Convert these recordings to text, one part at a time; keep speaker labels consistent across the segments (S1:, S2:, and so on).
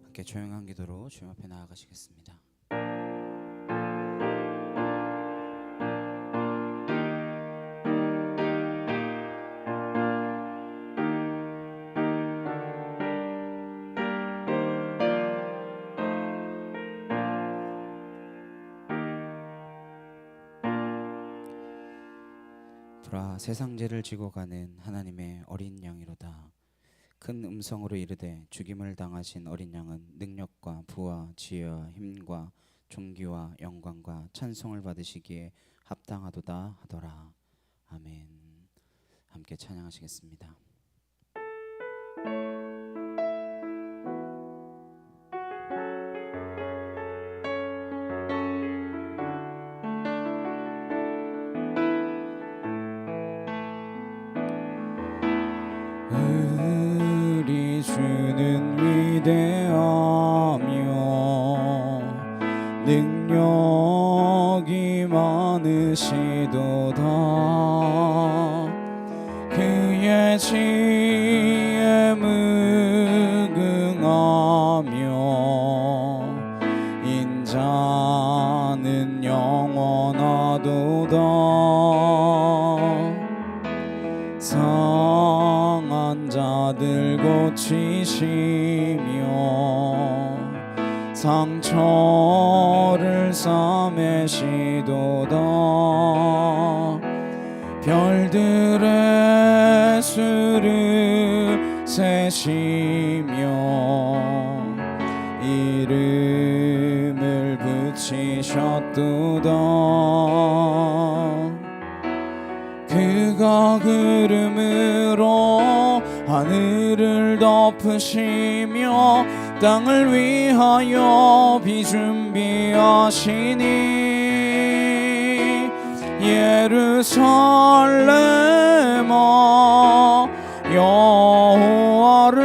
S1: 함께 조용한 기도로 주님 앞에 나아가시겠습니다. 보라, 세상 죄를 지고 가는 하나님의 어린 양이로다. 큰 음성으로 이르되 죽임을 당하신 어린 양은 능력과 부와 지혜와 힘과 존귀와 영광과 찬송을 받으시기에 합당하도다 하더라. 아멘. 함께 찬양하시겠습니다. 우리 주는 위대하며 능력이 많으시도다. 그의 지혜에 무궁하며 인자는 영원하도다. 상한 자들 고치시며 상처를 싸매시도다. 별들의 수를 세시며 이름을 붙이셨도다. 그가 구름으로 하늘을 덮으시며 땅을 위하여 비 준비하시니 예루살렘아 여호와를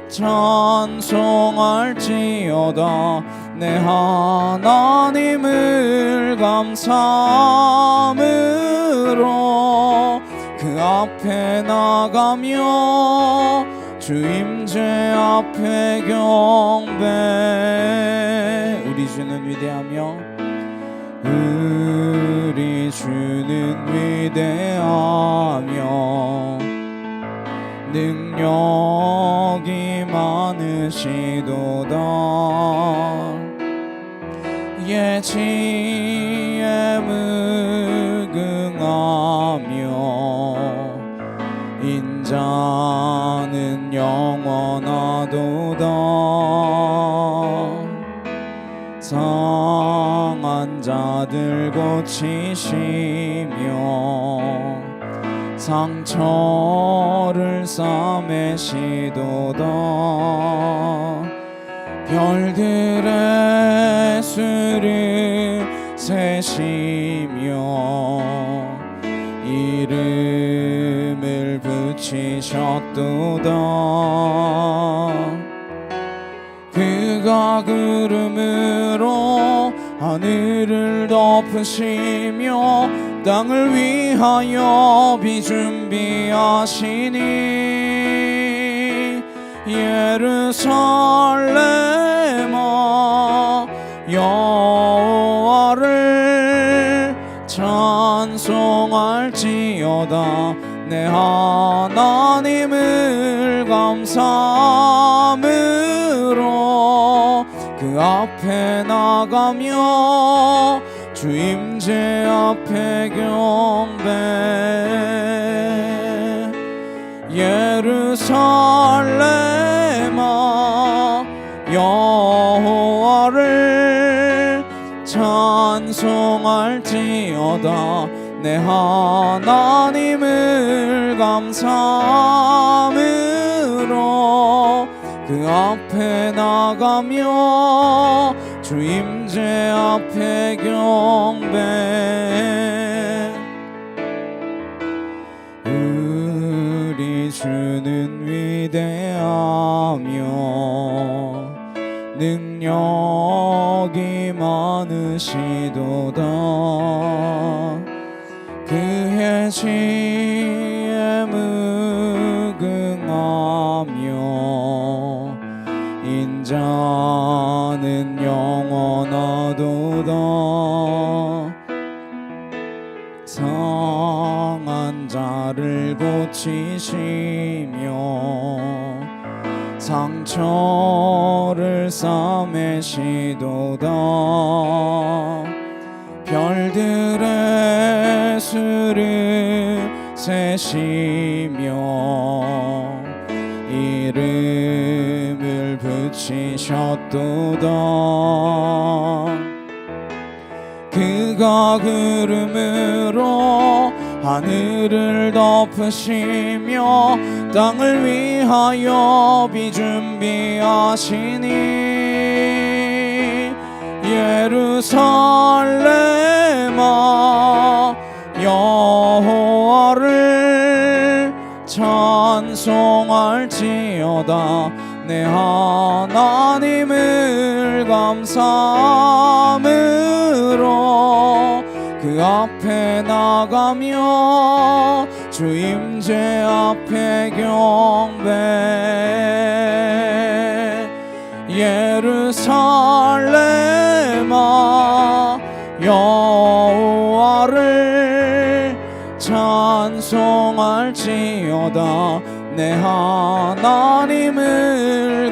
S1: 찬송할지어다. 내 하나님을 감사함으로 그 앞에 나가며 주 임재 앞에 경배. 우리 주는 위대하며 우리 주는 위대하며 능력이 많으시도다. 예지에 무궁하며 인자는 영원하도다. 상한 자들 고치시며 상처를 싸매시도다. 별들의 수를 세시며 이름을 붙이셨도다. 그가 구름으로 하늘을 덮으시며 땅을 위하여 비 준비하시니 예루살렘아 여호와를 찬송할지어다. 내 하나님을 감사함으로 그 앞에 나가며 주 임재 앞에 경배. 예루살렘아 여호와를 찬송할지어다. 내 하나님을 감사함으로 그 앞에 나가며 주 임재 앞에 경배. 우리 주는 위대하며 능력이 많으시도다. 그의 지혜에 무궁하며 나는 영원하도다. 상한 자를 고치시며 상처를 싸매시도다. 별들의 수를 세시며 이름을 붙이셨도다. 그가 구름으로 하늘을 덮으시며 땅을 위하여 비 준비하시니 예루살렘아 여호와를 찬송할지어다. 내 하나님을 감사함으로 그 앞에 나가며 주 임재 앞에 경배. 예루살렘아 여호와를 찬송할지어다. 내 하나님을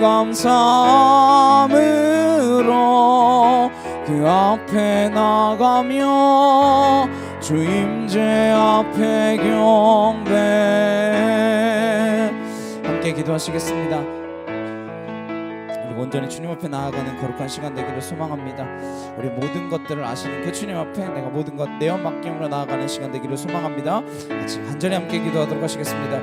S1: 감사함으로 그 앞에 나가며 주 임재 앞에 경배. 함께 기도하시겠습니다. 그리고 온전히 주님 앞에 나아가는 거룩한 시간 되기를 소망합니다. 우리 모든 것들을 아시는 그 주님 앞에 내가 모든 것 내어 맡김으로 나아가는 시간 되기를 소망합니다. 같이 간절히 함께 기도하도록 하시겠습니다.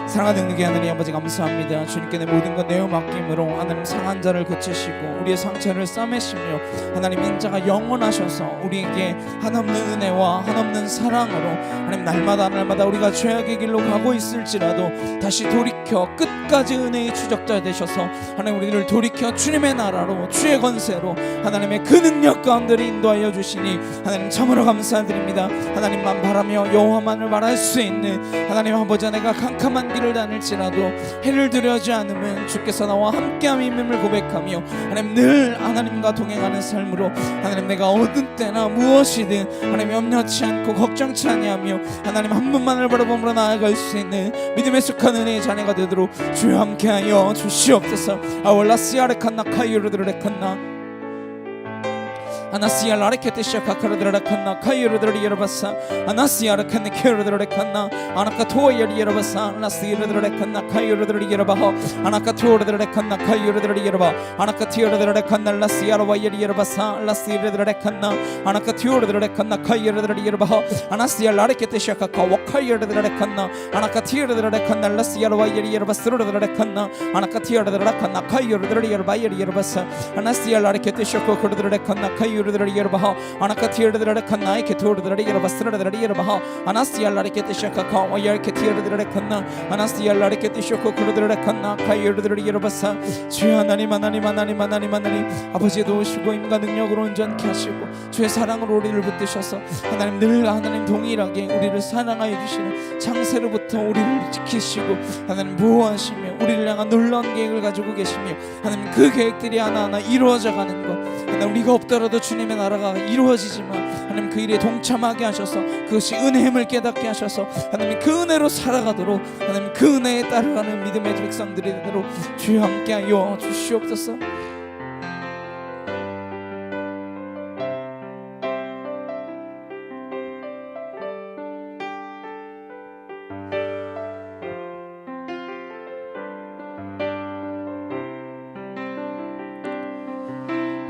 S1: 사랑하는 능력의 하나님 아버지 감사합니다. 주님께 내 모든 것 내어 맡김으로 하나님 상한 자를 고치시고 우리의 상처를 싸매시며 하나님 인자가 영원하셔서 우리에게 한없는 은혜와 한없는 사랑으로 하나님 날마다 우리가 죄악의 길로 가고 있을지라도 다시 돌이켜 끝까지 은혜의 추적자 되셔서 하나님 우리를 돌이켜 주님의 나라로 주의 권세로 하나님의 그 능력 가운데 인도하여 주시니 하나님 참으로 감사드립니다. 하나님만 바라며 여호와만을 말할 수 있는 하나님 아버지, 내가 캄캄한 길을 다닐지라도 해를 두려워하지 않으면 주께서 나와 함께함임을 고백하며 하나님 늘 하나님과 동행하는 삶으로 하나님 내가 어느 때나 무엇이든 하나님 염려치 않고 걱정치 아니하며 하나님 한 분만을 바라보므로 나아갈 수 있는 믿음에 속한 은혜의 자녀가 되도록 주여 함께하여 주시옵소서. 아월라시아레칸나 카이오르드레칸나 아나시아 라레케테시아 카카르드라칸나 카이오르드리여바사 아나시아르칸네 케르드레칸나 아나카토야리여바사 아나시르드레칸나 카이오르드리여바하 아나카토르드레칸나 카이오르드리여바 아나카티오르드레칸나 라시아르와야리여바사 라시르드레칸나 아나카티오르드레칸나 카이오르드리여바하 아나시아 라레케테시아 카카와카이오르드레칸나 아나카티오르드레칸나 라시아르와야리여바스르드레칸나 아나카티오르드레칸나 카이오르드리여바야리여바사 아나시아 라레케테시아 카카르드레칸나 카이오르드리여바하 아나카티오르드레칸나 이케토르드리여바스르드리여바하 아나시아 라레케테시아 카카와야리케티오르드레칸나 아나시아 라레케테시아 카카르드레칸나 카이오르드리여바사. 주여 하나님 아버지의 도우시고 힘과 능력으로 온전케 하시고 주의 사랑으로 우리를 붙드셔서 하나님 늘 하나님 동일하게 우리를 사랑하여 주시는 창세로부터 우리를 지키시고 하나님 보호하시며 우리를 향한 놀라운 계획을 가지고 계시며 하나님 그 계획들이 하나하나 이루어져 가는 것, 하나님 우리가 없더라도 주님의 나라가 이루어지지만 하나님 그 일에 동참하게 하셔서 그것이 은혜임을 깨닫게 하셔서 하나님 그 은혜로 살아가도록 하나님 그 은혜에 따라가는 믿음의 백성들이 되도록 주여 함께하여 주시옵소서.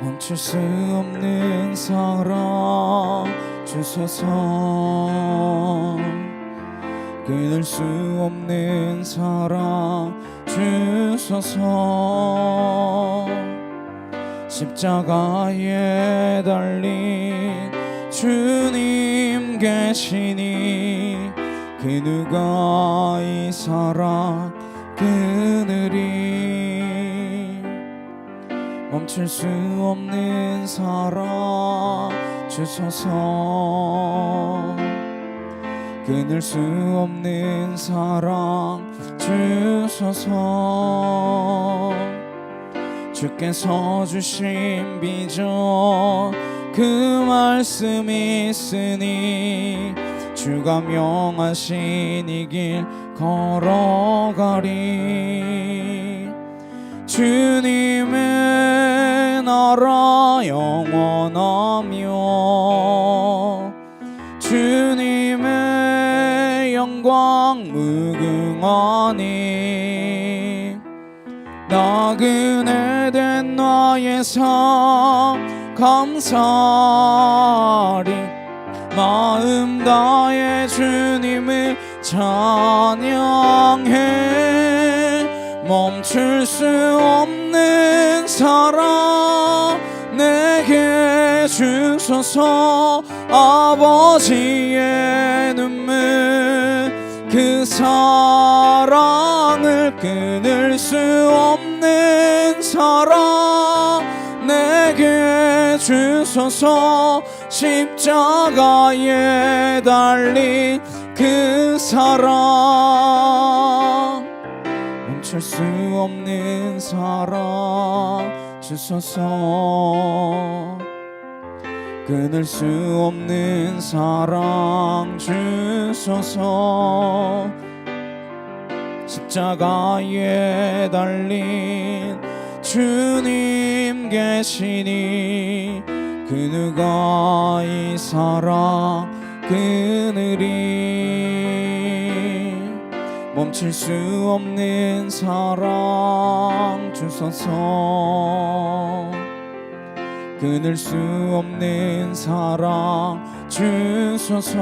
S1: 멈출 수 없는 사랑 주소서, 끊을 수 없는 사랑 주소서. 십자가에 달린 주님 계시니 그 누가 이 사랑 끊으리. 멈출 수 없는 사랑 주소서, 끊을 수 없는 사랑 주소서. 주께서 주신 비전 그 말씀이 있으니 주가 명하신 이 길 걸어가리. 주님의 나라 영원하며 주님의 영광 무궁하니 나그네 된 나의 삶 감사하리. 마음 다해 주님을 찬양해. 멈출 수 없는 사랑 내게 주소서. 아버지의 눈물 그 사랑을 끊을 수 없는 사랑 내게 주소서. 십자가에 달린 그 사랑 멈출 수 없는 사랑 주소서. 끊을 수 없는 사랑 주소서. 십자가에 달린 주님 계시니 그 누가 이 사랑 끊으리. 멈출 수 없는 사랑 주소서. 끊을 수 없는 사랑 주소서.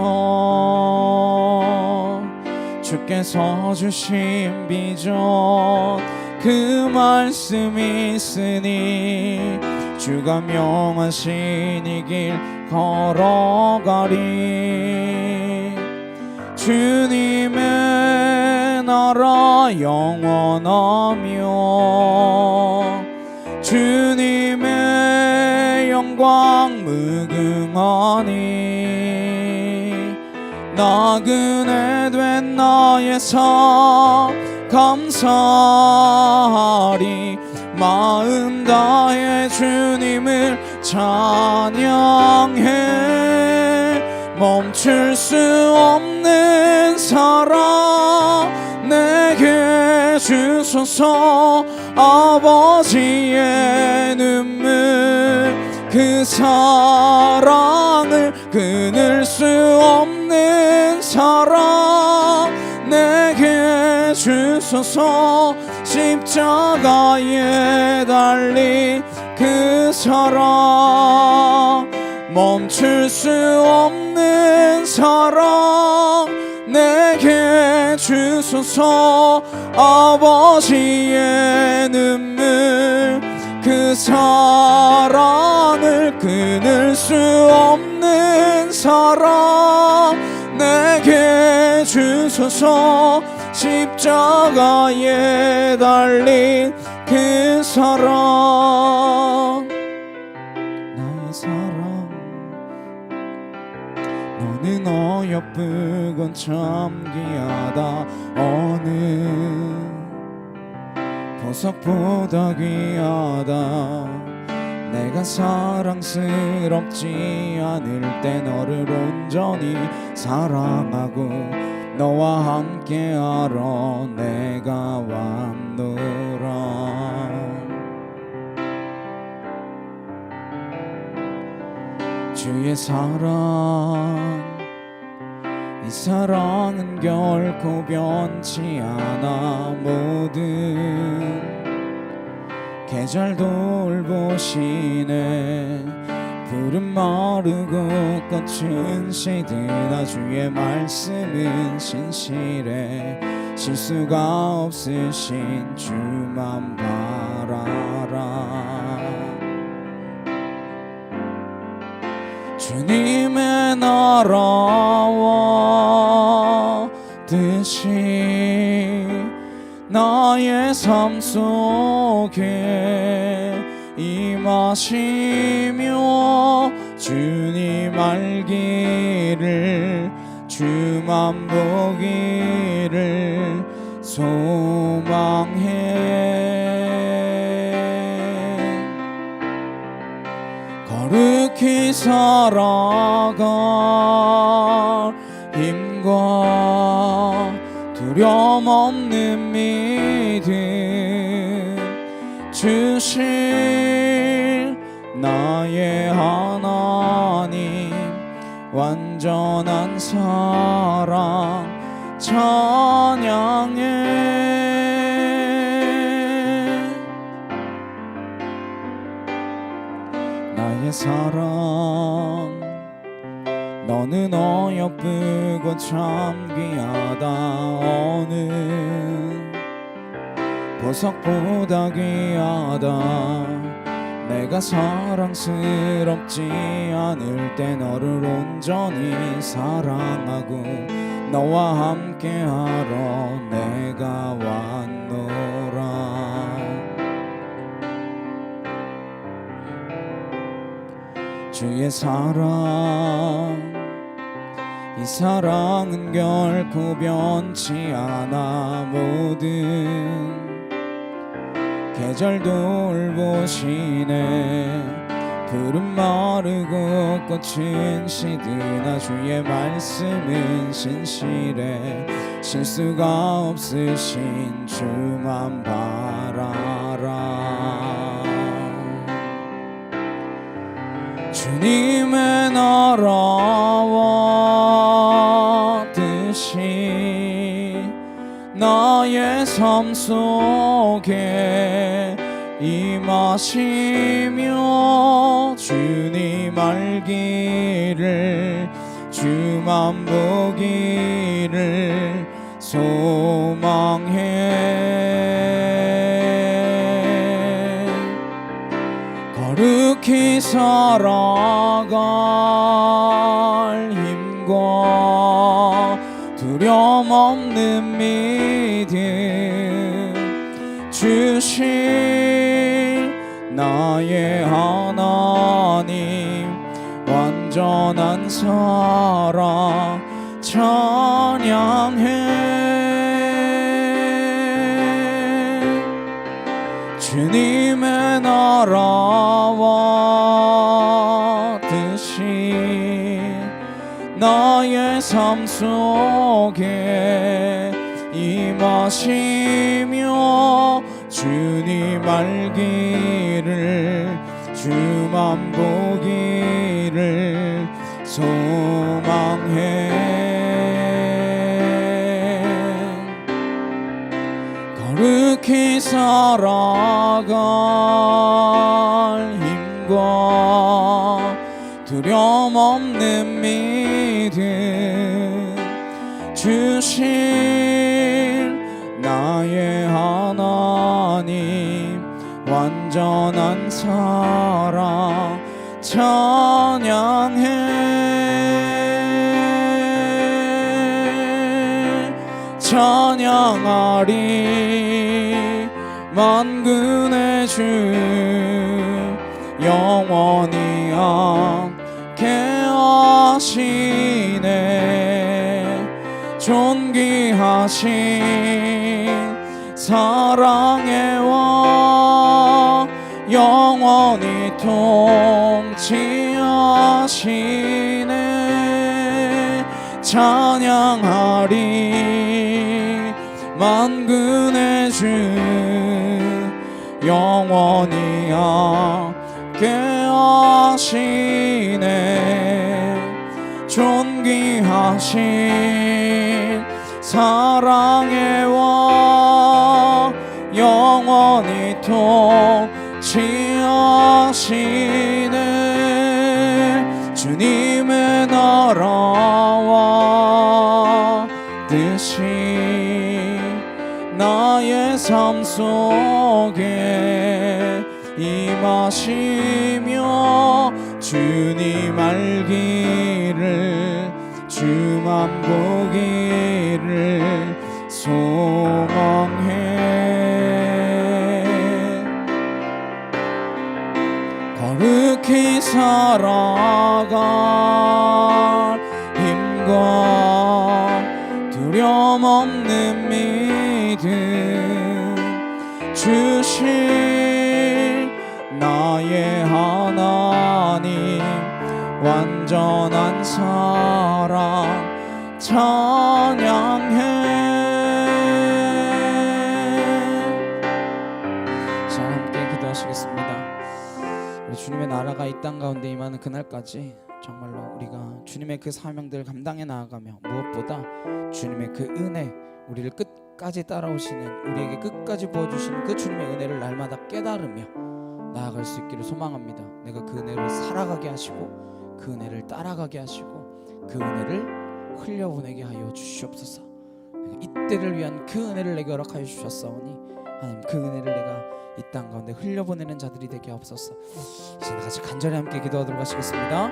S1: 주께서 주신 비전 그 말씀이 있으니 주가 명하신 이 길 걸어가리. 주님의 나라 영원하며 주님의 영광 무궁하니 나그네 된 나의 삶 감사하리. 마음 다해 주님을 찬양해. 멈출 수 없는 사랑 내게 주소서. 아버지의 눈물 그 사랑을 끊을 수 없는 사랑 내게 주소서. 십자가에 달린 그 사랑 멈출 수 없는 사랑 내게 주소서. 아버지의 눈물 그 사랑을 끊을 수 없는 사랑 내게 주소서. 십자가에 달린 그 사랑 나의 사랑. 너는 어여쁘건 참 귀하다. 어느 보석보다 귀하다. 내가 사랑스럽지 않을 때 너를 온전히 사랑하고 너와 함께하러 내가 왔노라. 주의 사랑 이 사랑은 결코 변치 않아. 모든 계절 돌보시네. 푸른 마르고 꽃은 시드나 주의 말씀은 신실해. 실수가 없으신 주만 바라라. 주님의 나라와 뜻이 나의 삶 속에 임하시며 주님 알기를 주만 보기를 소망해. 살아갈 힘과 두려움 없는 믿음 주실 나의 하나님 완전한 사랑 찬양해. 나의 사랑 너는 어여쁘고 참 귀하다. 어느 보석보다 귀하다. 내가 사랑스럽지 않을 때 너를 온전히 사랑하고 너와 함께하러 내가 왔노라. 주의 사랑 이 사랑은 결코 변치 않아. 모든 계절 돌보시네. 푸른 마르고 꽃은 시드나 주의 말씀은 신실해. 실수가 없으신 주만 바라라. 주님의 나라와 뜻이 나의 삶 속에 임하시며 주님 알기를 주만 보기를 소망해. 거룩히 살아갈 힘과 두려움 없는 믿음 주실 나의 하나님 완전한 사랑 찬양해. 주님의 나라와 뜻이 나의 삶 속에 임하시며 주님 알기를 주만 보기를 소망해. 거룩히 살아갈 힘과 두려움 없는 믿음 주실 나의 하나님 완전한 사랑 찬양해. 찬양하리 만군의 주 영원히 함께 하시네. 존귀하신 사랑의 왕 영원히 통치하시네. 찬양하리 만군의 주 영원히 함께 하시네. 존귀하신 사랑의 왕 영원히 통치하시네. 주님의 나라와 뜻이 나의 삶 속에 임하시며 주님 알기를 주만 보기를 소망해. 거룩히 살아갈 힘과 두려움 없는 믿음 주실 나의 하나님 완전한 사랑 찬양해. 자, 함께 기도하시겠습니다. 우리 주님의 나라가 이 땅 가운데 임하는 그날까지 정말로 우리가 주님의 그 사명들을 감당해 나아가며 무엇보다 주님의 그 은혜, 우리를 끝까지 따라오시는, 우리에게 끝까지 부어주시는 그 주님의 은혜를 날마다 깨달으며 나아갈 수 있기를 소망합니다. 내가 그 은혜를 살아가게 하시고 그 은혜를 따라가게 하시고 그 은혜를 흘려보내게 하여 주시옵소서. 이때를 위한 그 은혜를 내게 허락하여 주셨사오니 하나님, 그 은혜를 내가 이 땅 가운데 흘려보내는 자들이 되게 하옵소서. 이제 같이 간절히 함께 기도하도록 하시겠습니다.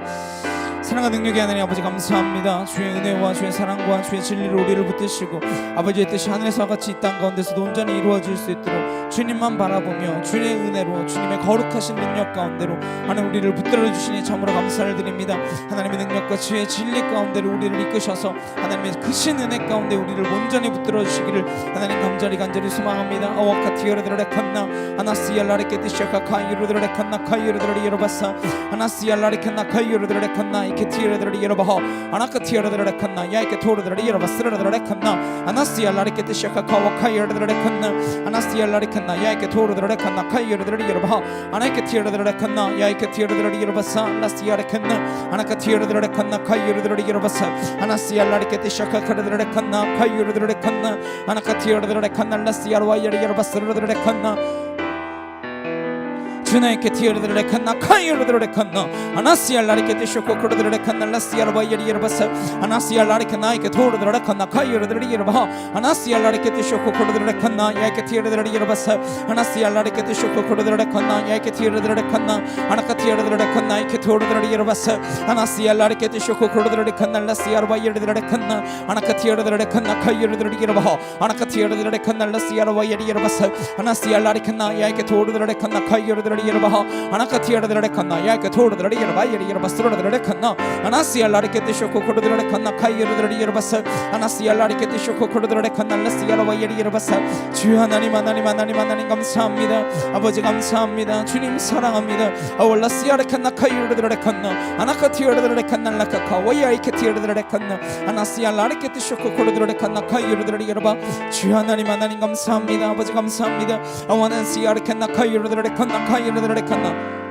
S1: 사랑과 능력의 하나님 아버지, 감사합니다. 주의 은혜와 주의 사랑과 주의 진리로 우리를 붙드시고 아버지의 뜻이 하늘에서와 같이 이 땅 가운데서도 온전히 이루어질 수 있도록 주님만 바라보며 주의 은혜로, 주님의 거룩하신 능력 가운데로 하나님 우리를 붙들어 주시니 참으로 감사를 드립니다. 하나님의 능력과 주의 진리 가운데로 우리를 이끄셔서 하나님의 크신 은혜 가운데 우리를 온전히 붙들어 주시기를 하나님 간절히 소망합니다. 아와카티여르드레 칸나 아나시알라레케 티샤카 카이르드레 칸나 카이르드레 여러바사 아나시알라레 칸나 카이르드레 칸나 이케티여르드레 여러바호 아나카티여르드레 칸나 야이케 토르드레 여러바스르드레 칸나 아나시알라레케 티샤카 카와 카이르드레 칸나 아나시알라레 칸나 야이케 토르드레 칸나 카이르드레 여러바호 아나이케티여르드레 칸나 야이케티여르드레 여러바사 아나시알레 칸나 아나카티여르드레 칸나 카이르드레 여러바사 아나시알라레케 티샤카 카르드레 칸나 카이르드레 칸나 아나카티여르드레 칸나 라시알와이르 여러바스르드레 칸나 주나이케 티여르드레 칸나 카이르드레 칸나 아나시알라레케 티쇼코 코르드레 칸나 라시알바이르 여러바사 아나시알라레케 나이케 토르드레 칸나 카이르드레 여러바 아나시알라레케 티쇼코 코르드레 칸나 야이케 티여르드레 여러바사 아나시알라레케 티쇼코 코르드레 칸나 야이케 티여르드레 칸나 아나카티여르드레 칸나 이케 토르드레 여러바사 아나시알라레케 티쇼코 코르드레 칸나 라시알바이르 칸나 아나카티여르드레 칸나 카이르드레 여러바 아나카티여르드레 칸나 라시알바이르 여러바사 아나시알라레케 나 야이케 토르드레 칸나 카이르드레 여러바 아나카티여르드레 칸나 야이케 토르드레 여러바이르 여러바스르드레 칸나 아나시알라레케 티쇼코 코르드레 칸나 카이르드레 여러바사 아나시알라레케 티쇼코 코르드레 칸나 라시알바이르 여러바사. 주 하나님 감사합니다. 아버지 감사합니다. 주님 사랑합니다. 아월라시아레 칸나 카이르드레 칸나 아나카티여르드레 칸나 라카카 와야이케 티여르드레 칸나 아나시알라레케 티쇼코 코르드레 칸나 카이르드레 여러바. 주 하나님 감사합니다. 아버지 감사합니다. 아와나시아레 칸나 카이르드레 칸나 카이르드레 칸나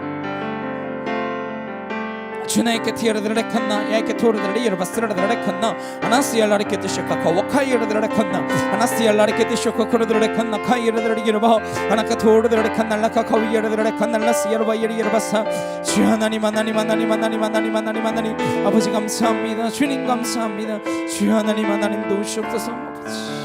S1: 주나이케 티여르드레 칸나 야이케 토르드레 여러바스르드레 칸나 아나시알라레케 티쇼카 카와카이르드레 칸나 아나시알라레케 티쇼카 코르드레 칸나 카이르드레 여러바 아나카 토르드레 칸나 라카카위여르드레 칸나 라시알바이르 여러바사. 주 하나님 아버지 감사합니다. 주님 감사합니다. 주 하나님 도우시옵소서. 아버지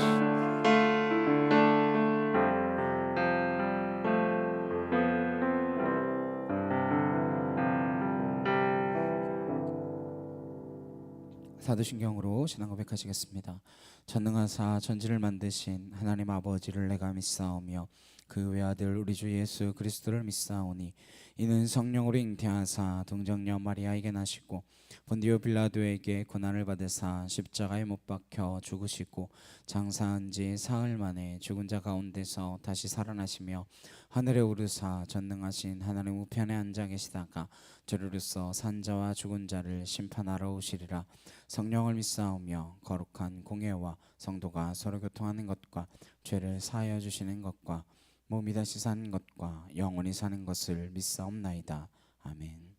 S1: 사도신경으로 신앙 고백하시겠습니다. 전능하사 전지를 만드신 하나님 아버지를 내가 믿사오며 그 외아들 우리 주 예수 그리스도를 믿사오니 이는 성령으로 잉태하사 동정녀 마리아에게 나시고 본디오 빌라도에게 고난을 받으사 십자가에 못 박혀 죽으시고 장사한 지 사흘 만에 죽은 자 가운데서 다시 살아나시며 하늘에 오르사 전능하신 하나님 우편에 앉아 계시다가 저리로서 산자와 죽은 자를 심판하러 오시리라. 성령을 믿사오며 거룩한 공예와 성도가 서로 교통하는 것과 죄를 사하여 주시는 것과 몸이 다시 사는 것과 영원히 사는 것을 믿사옵나이다. 아멘.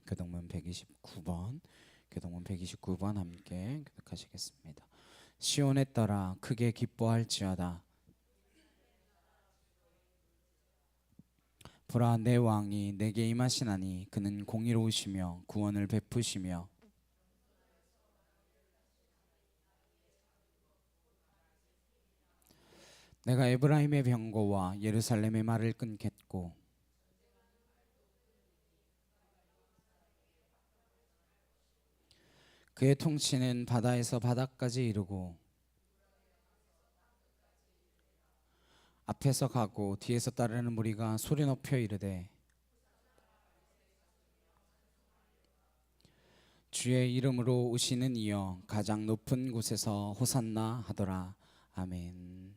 S1: 교동문 129번 함께 교독하시겠습니다. 시온에 따라 크게 기뻐할지어다. 보라, 내 왕이 내게 임하시나니 그는 공의로우시며 구원을 베푸시며 내가 에브라임의 병거와 예루살렘의 말을 끊겠고 그의 통치는 바다에서 바다까지 이르고 앞에서 가고 뒤에서 따르는 무리가 소리 높여 이르되 주의 이름으로 오시는 이여 가장 높은 곳에서 호산나 하더라. 아멘.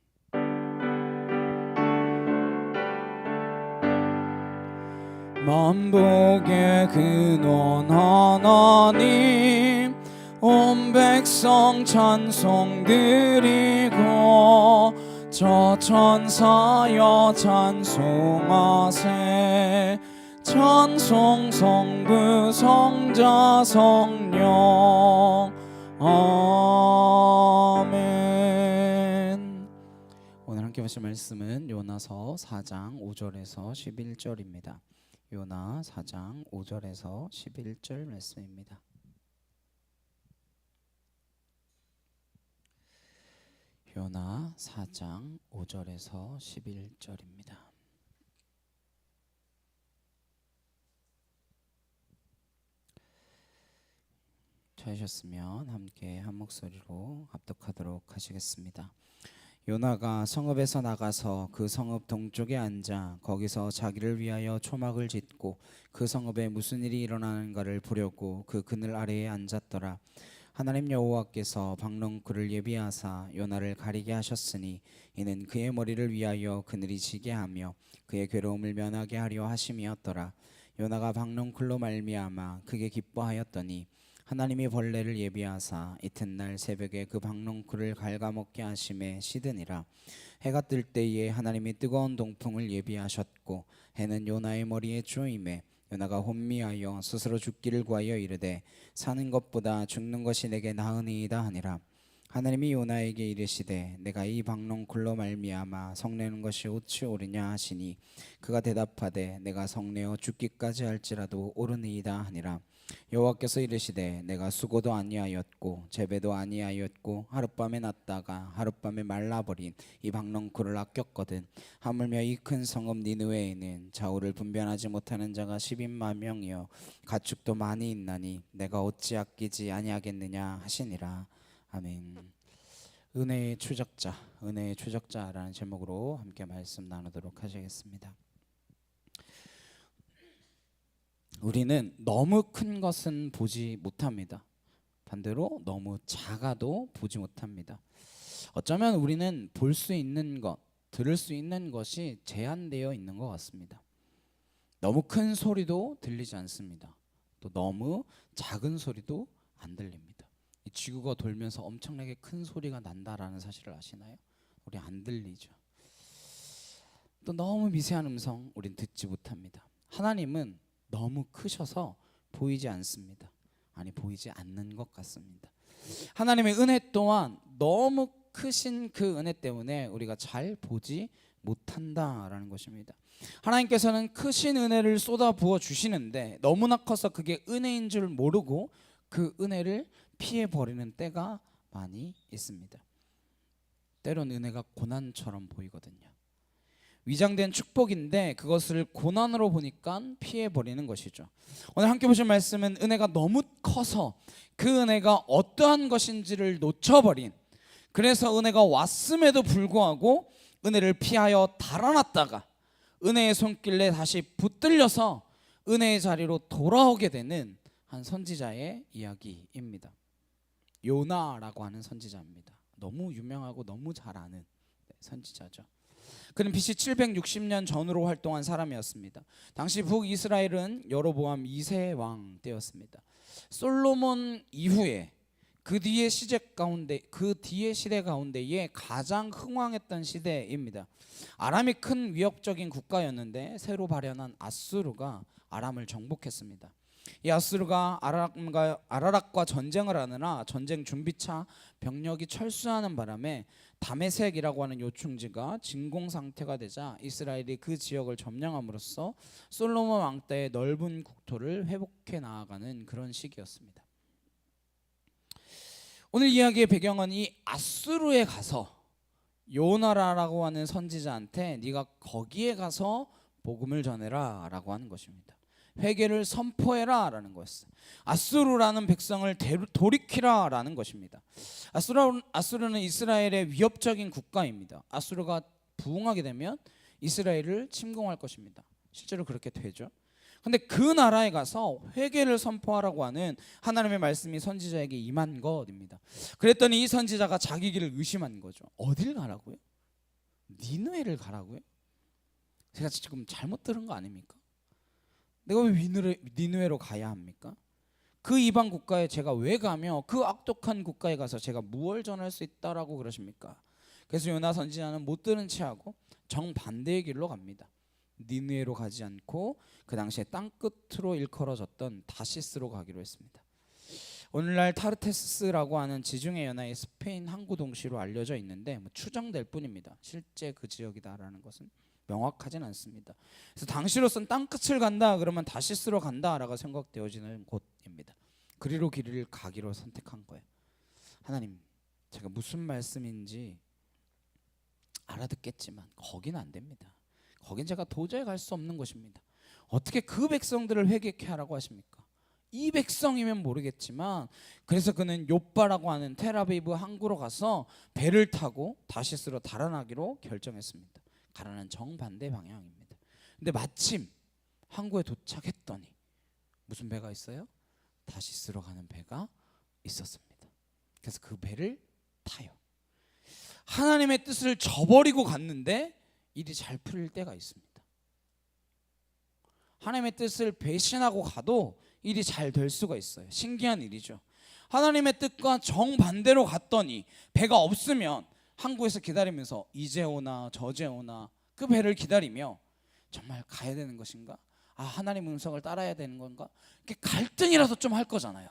S1: 만복의 근원 하나님 온 백성 찬송 드리고 저 천사여 찬송하세 찬송 성부 성자 성령 아멘. 오늘 함께 보실 말씀은 요나서 4장 5절에서 11절입니다. 요나 4장 5절에서 11절 말씀입니다. 요나 4장 5절에서 11절입니다. 찾으셨으면 함께 한 목소리로 합독하도록 하시겠습니다. 요나가 성읍에서 나가서 그 성읍 동쪽에 앉아 거기서 자기를 위하여 초막을 짓고 그 성읍에 무슨 일이 일어나는가를 보려고 그 그늘 아래에 앉았더라. 하나님 여호와께서 박농쿨을 예비하사 요나를 가리게 하셨으니 이는 그의 머리를 위하여 그늘이 지게 하며 그의 괴로움을 면하게 하려 하심이었더라. 요나가 박농쿨로 말미암아 크게 기뻐하였더니 하나님이 벌레를 예비하사 이튿날 새벽에 그 박농쿨을 갉아먹게 하심에 시드니라. 해가 뜰 때에 하나님이 뜨거운 동풍을 예비하셨고 해는 요나의 머리에 쪼임에 요나가 혼미하여 스스로 죽기를 구하여 이르되 사는 것보다 죽는 것이 내게 나으니이다 하니라. 하나님이 요나에게 이르시되 내가 이 박농쿨로 말미암아 성내는 것이 어찌 옳으냐 하시니 그가 대답하되 내가 성내어 죽기까지 할지라도 옳으니이다 하니라. 여호와께서 이르시되 내가 수고도 아니하였고 재배도 아니하였고 하룻밤에 났다가 하룻밤에 말라버린 이 박농쿨을 아꼈거든. 하물며 이 큰 성읍 니느웨에는 좌우를 분별하지 못하는 자가 12만 명이요 가축도 많이 있나니 내가 어찌 아끼지 아니하겠느냐 하시니라. 아멘. 은혜의 추적자라는 제목으로 함께 말씀 나누도록 하시겠습니다. 우리는 너무 큰 것은 보지 못합니다. 반대로 너무 작아도 보지 못합니다. 어쩌면 우리는 볼 수 있는 것, 들을 수 있는 것이 제한되어 있는 것 같습니다. 너무 큰 소리도 들리지 않습니다. 또 너무 작은 소리도 안 들립니다. 이 지구가 돌면서 엄청나게 큰 소리가 난다라는 사실을 아시나요? 우리 안 들리죠. 또 너무 미세한 음성 우린 듣지 못합니다. 하나님은 너무 크셔서 보이지 않습니다. 아니 보이지 않는 것 같습니다. 하나님의 은혜 또한 너무 크신 그 은혜 때문에 우리가 잘 보지 못한다라는 것입니다. 하나님께서는 크신 은혜를 쏟아 부어 주시는데 너무나 커서 그게 은혜인 줄 모르고 그 은혜를 피해 버리는 때가 많이 있습니다. 때론 은혜가 고난처럼 보이거든요. 위장된 축복인데 그것을 고난으로 보니까 피해버리는 것이죠. 오늘 함께 보실 말씀은 은혜가 너무 커서 그 은혜가 어떠한 것인지를 놓쳐버린, 그래서 은혜가 왔음에도 불구하고 은혜를 피하여 달아났다가 은혜의 손길에 다시 붙들려서 은혜의 자리로 돌아오게 되는 한 선지자의 이야기입니다. 요나라고 하는 선지자입니다. 너무 유명하고 너무 잘 아는 선지자죠. 그는 BC 760년 전으로 활동한 사람이었습니다. 당시 북이스라엘은 여로보암 2세 왕 때였습니다. 솔로몬 이후에 그 뒤의 시대 가운데에 가장 흥왕했던 시대입니다. 아람이 큰 위협적인 국가였는데 새로 발현한 아수르가 아람을 정복했습니다. 이 아수르가 아라락과 전쟁을 하느라 전쟁 준비차 병력이 철수하는 바람에 다메섹이라고 하는 요충지가 진공 상태가 되자 이스라엘이 그 지역을 점령함으로써 솔로몬 왕 때의 넓은 국토를 회복해 나아가는 그런 시기였습니다. 오늘 이야기의 배경은 이 아수르에 가서 요나라라고 하는 선지자한테 네가 거기에 가서 복음을 전해라 라고 하는 것입니다. 회개를 선포해라 라는 것이었어요. 아수르라는 백성을 돌이키라 라는 것입니다. 아수르는 이스라엘의 위협적인 국가입니다. 아수르가 부흥하게 되면 이스라엘을 침공할 것입니다. 실제로 그렇게 되죠. 근데 그 나라에 가서 회개를 선포하라고 하는 하나님의 말씀이 선지자에게 임한 것입니다. 그랬더니 이 선지자가 자기 길을 의심한 거죠. 어딜 가라고요? 니느웨를 가라고요? 제가 지금 잘못 들은 거 아닙니까? 내가 왜 니느웨로 가야 합니까? 그 이방 국가에 제가 왜 가며 그 악독한 국가에 가서 제가 무엇을 전할 수 있다라고 그러십니까? 그래서 요나 선지자는 못 들은 채하고 정반대의 길로 갑니다. 니느웨로 가지 않고 그 당시에 땅끝으로 일컬어졌던 다시스로 가기로 했습니다. 오늘날 타르테스라고 하는 지중해 연안의 스페인 항구 동시로 알려져 있는데 추정될 뿐입니다. 실제 그 지역이다라는 것은 명확하진 않습니다. 그래서 당시로선 땅끝을 간다 그러면 다시스로 간다라고 생각되어지는 곳입니다. 그리로 길을 가기로 선택한 거예요. 하나님, 제가 무슨 말씀인지 알아듣겠지만 거기는 안 됩니다. 거긴 제가 도저히 갈 수 없는 곳입니다. 어떻게 그 백성들을 회개케 하라고 하십니까? 이 백성이면 모르겠지만 그래서 그는 욥바라고 하는 텔아비브 항구로 가서 배를 타고 다시스로 달아나기로 결정했습니다. 가라는 정반대 방향입니다. 근데 마침 항구에 도착했더니 무슨 배가 있어요? 다시스로 가는 배가 있었습니다. 그래서 그 배를 타요. 하나님의 뜻을 저버리고 갔는데 일이 잘 풀릴 때가 있습니다. 하나님의 뜻을 배신하고 가도 일이 잘 될 수가 있어요. 신기한 일이죠. 하나님의 뜻과 정반대로 갔더니 배가 없으면 항구에서 기다리면서 이제 오나 저제 오나 그 배를 기다리며 정말 가야 되는 것인가? 아, 하나님 음성을 따라야 되는 건가? 이렇게 갈등이라도 좀 할 거잖아요.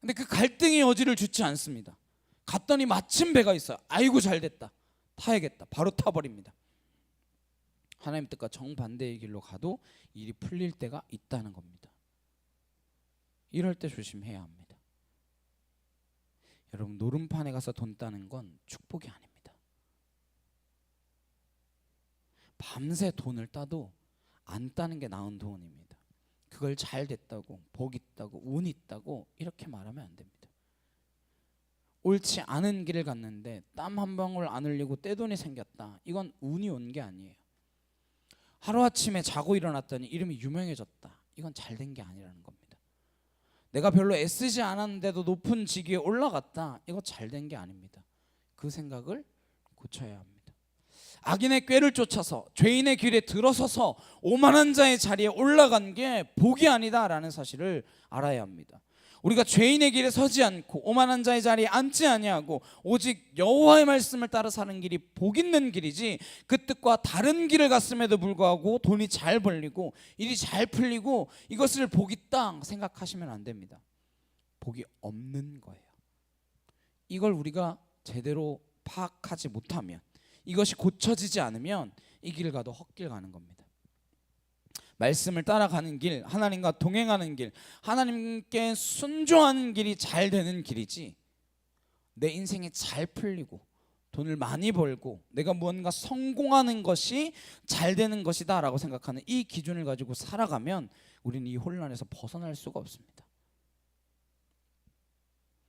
S1: 근데 그 갈등의 여지를 주지 않습니다. 갔더니 마침 배가 있어요. 아이고 잘됐다. 타야겠다. 바로 타버립니다. 하나님 뜻과 정반대의 길로 가도 일이 풀릴 때가 있다는 겁니다. 이럴 때 조심해야 합니다. 여러분, 노름판에 가서 돈 따는 건 축복이 아닙니다. 밤새 돈을 따도 안 따는 게 나은 돈입니다. 그걸 잘 됐다고, 복 있다고, 운 있다고 이렇게 말하면 안 됩니다. 옳지 않은 길을 갔는데 땀 한 방울 안 흘리고 떼돈이 생겼다. 이건 운이 온 게 아니에요. 하루아침에 자고 일어났더니 이름이 유명해졌다. 이건 잘 된 게 아니라는 겁니다. 내가 별로 애쓰지 않았는데도 높은 직위에 올라갔다. 이거 잘 된 게 아닙니다. 그 생각을 고쳐야 합니다. 악인의 꾀를 쫓아서 죄인의 길에 들어서서 오만한 자의 자리에 올라간 게 복이 아니다라는 사실을 알아야 합니다. 우리가 죄인의 길에 서지 않고 오만한 자의 자리에 앉지 아니하고 오직 여호와의 말씀을 따라 사는 길이 복 있는 길이지, 그 뜻과 다른 길을 갔음에도 불구하고 돈이 잘 벌리고 일이 잘 풀리고 이것을 복 있다 생각하시면 안 됩니다. 복이 없는 거예요. 이걸 우리가 제대로 파악하지 못하면, 이것이 고쳐지지 않으면 이 길을 가도 헛길 가는 겁니다. 말씀을 따라가는 길, 하나님과 동행하는 길, 하나님께 순종하는 길이 잘 되는 길이지, 내 인생이 잘 풀리고 돈을 많이 벌고 내가 무언가 성공하는 것이 잘 되는 것이다 라고 생각하는 이 기준을 가지고 살아가면 우리는 이 혼란에서 벗어날 수가 없습니다.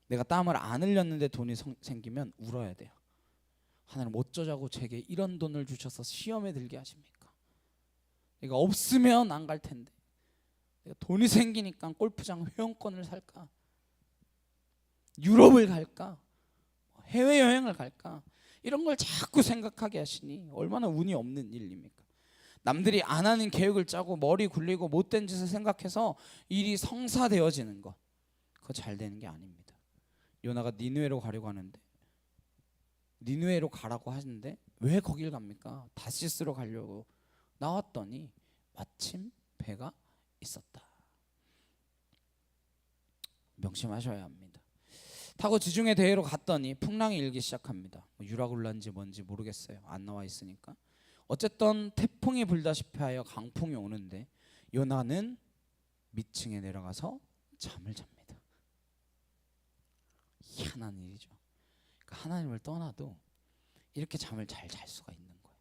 S1: 내가 땀을 안 흘렸는데 돈이 생기면 울어야 돼요. 하나님 어쩌자고 제게 이런 돈을 주셔서 시험에 들게 하십니까? 이거 없으면 안 갈 텐데 내가 돈이 생기니까 골프장 회원권을 살까? 유럽을 갈까? 해외여행을 갈까? 이런 걸 자꾸 생각하게 하시니 얼마나 운이 없는 일입니까? 남들이 안 하는 계획을 짜고 머리 굴리고 못된 짓을 생각해서 일이 성사되어지는 것, 그거 잘 되는 게 아닙니다. 요나가 니느웨로 가려고 하는데, 니느웨로 가라고 하는데 왜 거길 갑니까? 다시스로 가려고 나왔더니 마침 배가 있었다. 명심하셔야 합니다. 타고 지중해 대해로 갔더니 풍랑이 일기 시작합니다. 유라굴란지 뭔지 모르겠어요. 안 나와 있으니까. 어쨌든 태풍이 불다시피 하여 강풍이 오는데 요나는 밑층에 내려가서 잠을 잡니다. 희한한 일이죠. 그러니까 하나님을 떠나도 이렇게 잠을 잘 잘 수가 있는 거예요.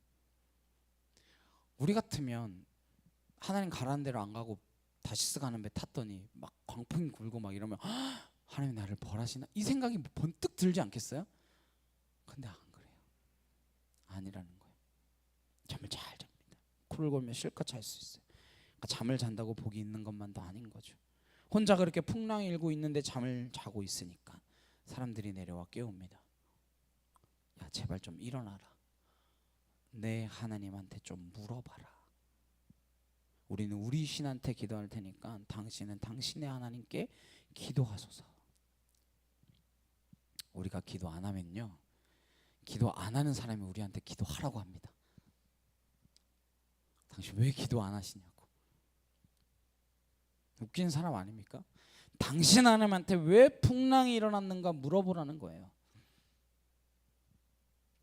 S1: 우리 같으면 하나님 가라는 대로 안 가고 다시스 가는 배 탔더니 막 광풍이 불고 막 이러면 하나님 나를 벌하시나? 이 생각이 번뜩 들지 않겠어요? 근데 안 그래요. 아니라는 거예요. 잠을 잘 잡니다. 코를 골면 실컷 잘 수 있어요. 그러니까 잠을 잔다고 복이 있는 것만도 아닌 거죠. 혼자 그렇게 풍랑이 일고 있는데 잠을 자고 있으니까 사람들이 내려와 깨웁니다. 야, 제발 좀 일어나라. 내 하나님한테 좀 물어봐라. 우리는 우리 신한테 기도할 테니까 당신은 당신의 하나님께 기도하소서. 우리가 기도 안 하면요, 기도 안 하는 사람이 우리한테 기도하라고 합니다. 당신 왜 기도 안 하시냐고. 웃긴 사람 아닙니까? 당신 하나님한테 왜 풍랑이 일어났는가 물어보라는 거예요.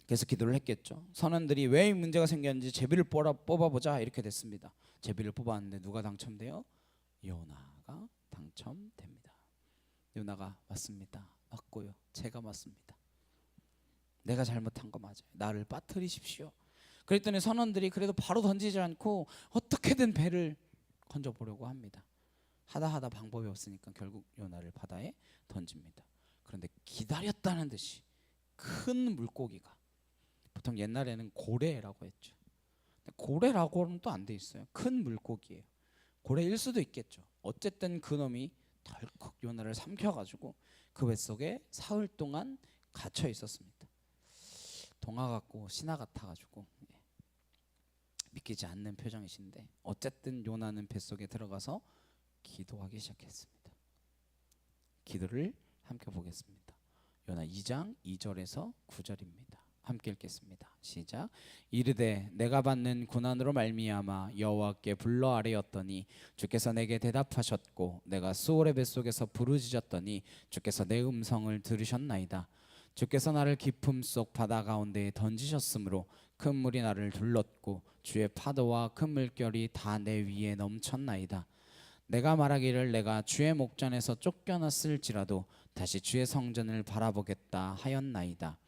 S1: 그래서 기도를 했겠죠. 선원들이 왜 이 문제가 생겼는지 제비를 뽑아보자 이렇게 됐습니다. 제비를 뽑았는데 누가 당첨돼요? 요나가 당첨됩니다. 요나가 맞습니다. 맞고요. 제가 맞습니다. 내가 잘못한 거 맞아요. 나를 빠뜨리십시오. 그랬더니 선원들이 그래도 바로 던지지 않고 어떻게든 배를 건져보려고 합니다. 하다 방법이 없으니까 결국 요나를 바다에 던집니다. 그런데 기다렸다는 듯이 큰 물고기가, 보통 옛날에는 고래라고 했죠. 고래라고는 또 안 돼 있어요. 큰 물고기예요. 고래일 수도 있겠죠. 어쨌든 그놈이 덜컥 요나를 삼켜가지고 그 뱃속에 사흘 동안 갇혀 있었습니다. 동화 같고 신화 같아가지고 믿기지 않는 표정이신데, 어쨌든 요나는 뱃속에 들어가서 기도하기 시작했습니다. 기도를 함께 보겠습니다. 요나 2장 2절에서 9절입니다. 함께 읽겠습니다. 시작. 이르되 내가 받는 고난으로 말미암아 여호와께 불러 아뢰었더니 주께서 내게 대답하셨고, 내가 수월의 뱃속에서 부르짖었더니 주께서 내 음성을 들으셨나이다. 주께서 나를 깊음 속 바다 가운데에 던지셨으므로 큰 물이 나를 둘렀고 주의 파도와 큰 물결이 다 내 위에 넘쳤나이다. 내가 말하기를 내가 주의 목전에서 쫓겨났을지라도 다시 주의 성전을 바라보겠다 하였나이다.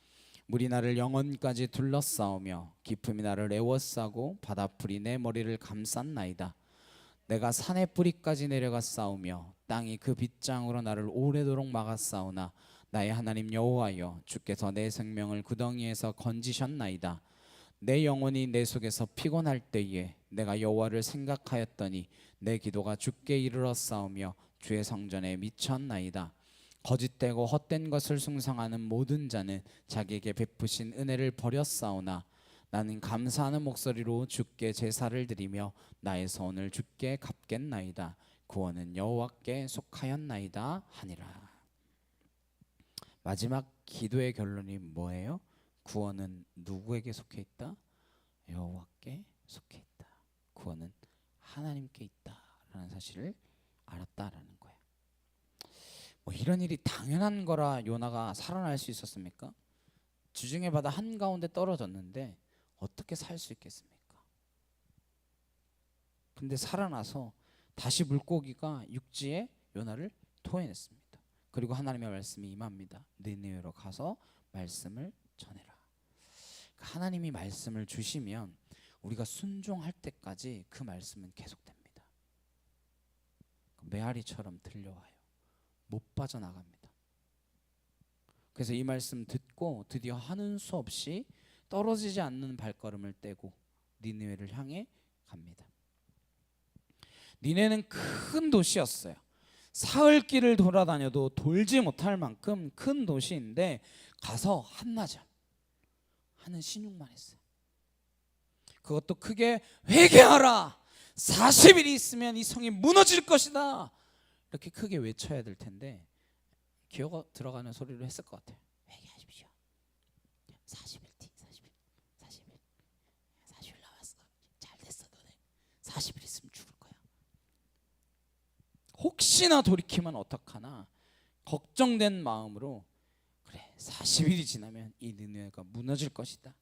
S1: 물이 나를 영혼까지 둘러싸우며 깊음이 나를 에워싸고 바다풀이 내 머리를 감쌌나이다. 내가 산의 뿌리까지 내려가 싸우며 땅이 그 빗장으로 나를 오래도록 막았사오나 나의 하나님 여호와여, 주께서 내 생명을 구덩이에서 건지셨나이다. 내 영혼이 내 속에서 피곤할 때에 내가 여호와를 생각하였더니 내 기도가 주께 이르러 싸우며 주의 성전에 미쳤나이다. 거짓되고 헛된 것을 숭상하는 모든 자는 자기에게 베푸신 은혜를 버렸사오나 나는 감사하는 목소리로 주께 제사를 드리며 나의 소원을 주께 갚겠나이다. 구원은 여호와께 속하였나이다 하니라. 마지막 기도의 결론이 뭐예요? 구원은 누구에게 속해 있다? 여호와께 속해 있다. 구원은 하나님께 있다라는 사실을 알았다라는 거예요. 뭐 이런 일이 당연한 거라 요나가 살아날 수 있었습니까? 지중해 바다 한가운데 떨어졌는데 어떻게 살 수 있겠습니까? 근데 살아나서 다시 물고기가 육지에 요나를 토해냈습니다. 그리고 하나님의 말씀이 임합니다. 니느웨로 가서 말씀을 전해라. 하나님이 말씀을 주시면 우리가 순종할 때까지 그 말씀은 계속됩니다. 메아리처럼 들려와요. 못 빠져나갑니다. 그래서 이 말씀 듣고 드디어 하는 수 없이 떨어지지 않는 발걸음을 떼고 니느웨를 향해 갑니다. 니느웨는 큰 도시였어요. 사흘 길을 돌아다녀도 돌지 못할 만큼 큰 도시인데 가서 한나절 하는 신용만 했어요. 그것도 크게 회개하라. 40일이 있으면 이 성이 무너질 것이다. 이렇게 크게 외쳐야 될 텐데 기어가 들어가는 소리로 했을 것 같아요. 회개하십시오. 40일 뒤, 40일 남았어. 잘 됐어 너네. 40일 있으면 죽을 거야. 혹시나 돌이키면 어떡하나 걱정된 마음으로 그래 40일이 지나면 이 니느웨가 무너질 것이다.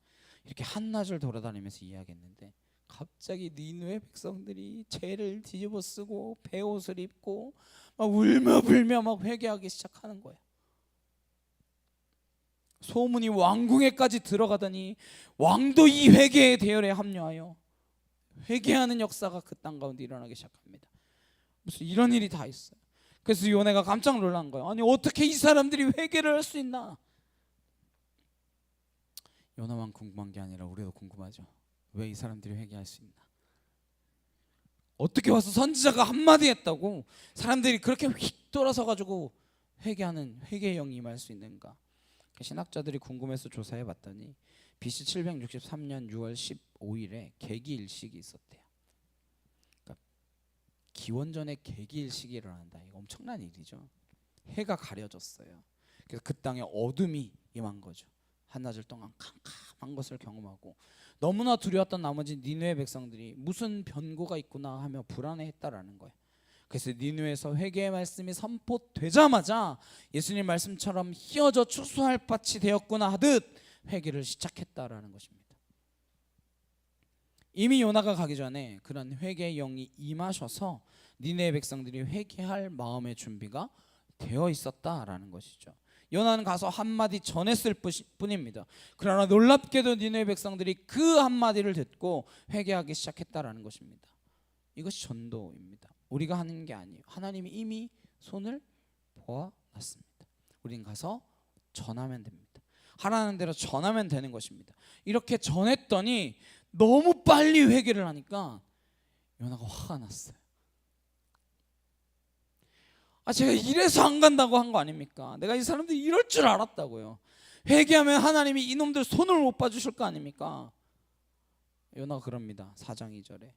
S1: 이렇게 한나절 돌아다니면서 이야기했는데 갑자기 니느웨 백성들이 죄를 뒤집어 쓰고 베옷을 입고 막 울며 불며 막 회개하기 시작하는 거예요. 소문이 왕궁에까지 들어가더니 왕도 이 회개의 대열에 합류하여 회개하는 역사가 그 땅 가운데 일어나기 시작합니다. 무슨 이런 일이 다 있어요. 그래서 요나가 깜짝 놀란 거예요. 아니 어떻게 이 사람들이 회개를 할 수 있나? 요나만 궁금한 게 아니라 우리도 궁금하죠. 왜 이 사람들이 회개할 수 있나? 어떻게 와서 선지자가 한마디 했다고 사람들이 그렇게 휙 돌아서 가지고 회개하는 회개의 영이 임할 수 있는가? 신학자들이 궁금해서 조사해 봤더니 BC 763년 6월 15일에 계기일식이 있었대요. 그러니까 기원전에 개기일식이 일어난다. 이거 엄청난 일이죠. 해가 가려졌어요. 그래서 그 땅에 어둠이 임한 거죠. 한나절 동안 캄캄한 것을 경험하고 너무나 두려웠던 나머지 니느웨 백성들이 무슨 변고가 있구나 하며 불안해했다라는 거예요. 그래서 니느웨에서 회개의 말씀이 선포되자마자 예수님 말씀처럼 휘어져 추수할 밭이 되었구나 하듯 회개를 시작했다라는 것입니다. 이미 요나가 가기 전에 그런 회개의 영이 임하셔서 니느웨 백성들이 회개할 마음의 준비가 되어 있었다라는 것이죠. 요나는 가서 한마디 전했을 뿐입니다. 그러나 놀랍게도 니느웨 백성들이 그 한마디를 듣고 회개하기 시작했다라는 것입니다. 이것이 전도입니다. 우리가 하는 게 아니에요. 하나님이 이미 손을 보아놨습니다. 우린 가서 전하면 됩니다. 하라는 대로 전하면 되는 것입니다. 이렇게 전했더니 너무 빨리 회개를 하니까 요나가 화가 났어요. 제가 이래서 안 간다고 한 거 아닙니까? 내가 이 사람들이 이럴 줄 알았다고요. 회개하면 하나님이 이놈들 손을 못 봐주실 거 아닙니까? 요나가 그럽니다. 4장 2절에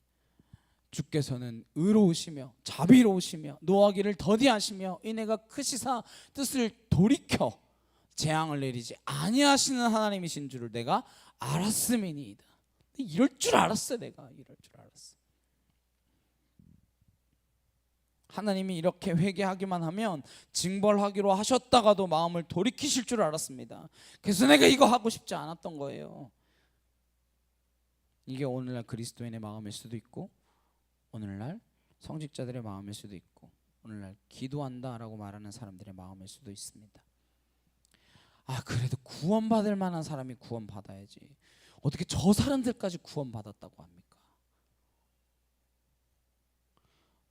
S1: 주께서는 의로우시며 자비로우시며 노하기를 더디하시며 은혜가 크시사 뜻을 돌이켜 재앙을 내리지 아니하시는 하나님이신 줄을 내가 알았음이니이다. 이럴 줄 알았어요. 내가 이럴 줄 알았어. 하나님이 이렇게 회개하기만 하면 징벌하기로 하셨다가도 마음을 돌이키실 줄 알았습니다. 그래서 내가 이거 하고 싶지 않았던 거예요. 이게 오늘날 그리스도인의 마음일 수도 있고 오늘날 성직자들의 마음일 수도 있고 오늘날 기도한다라고 말하는 사람들의 마음일 수도 있습니다. 그래도 구원받을 만한 사람이 구원받아야지. 어떻게 저 사람들까지 구원받았다고 합니까?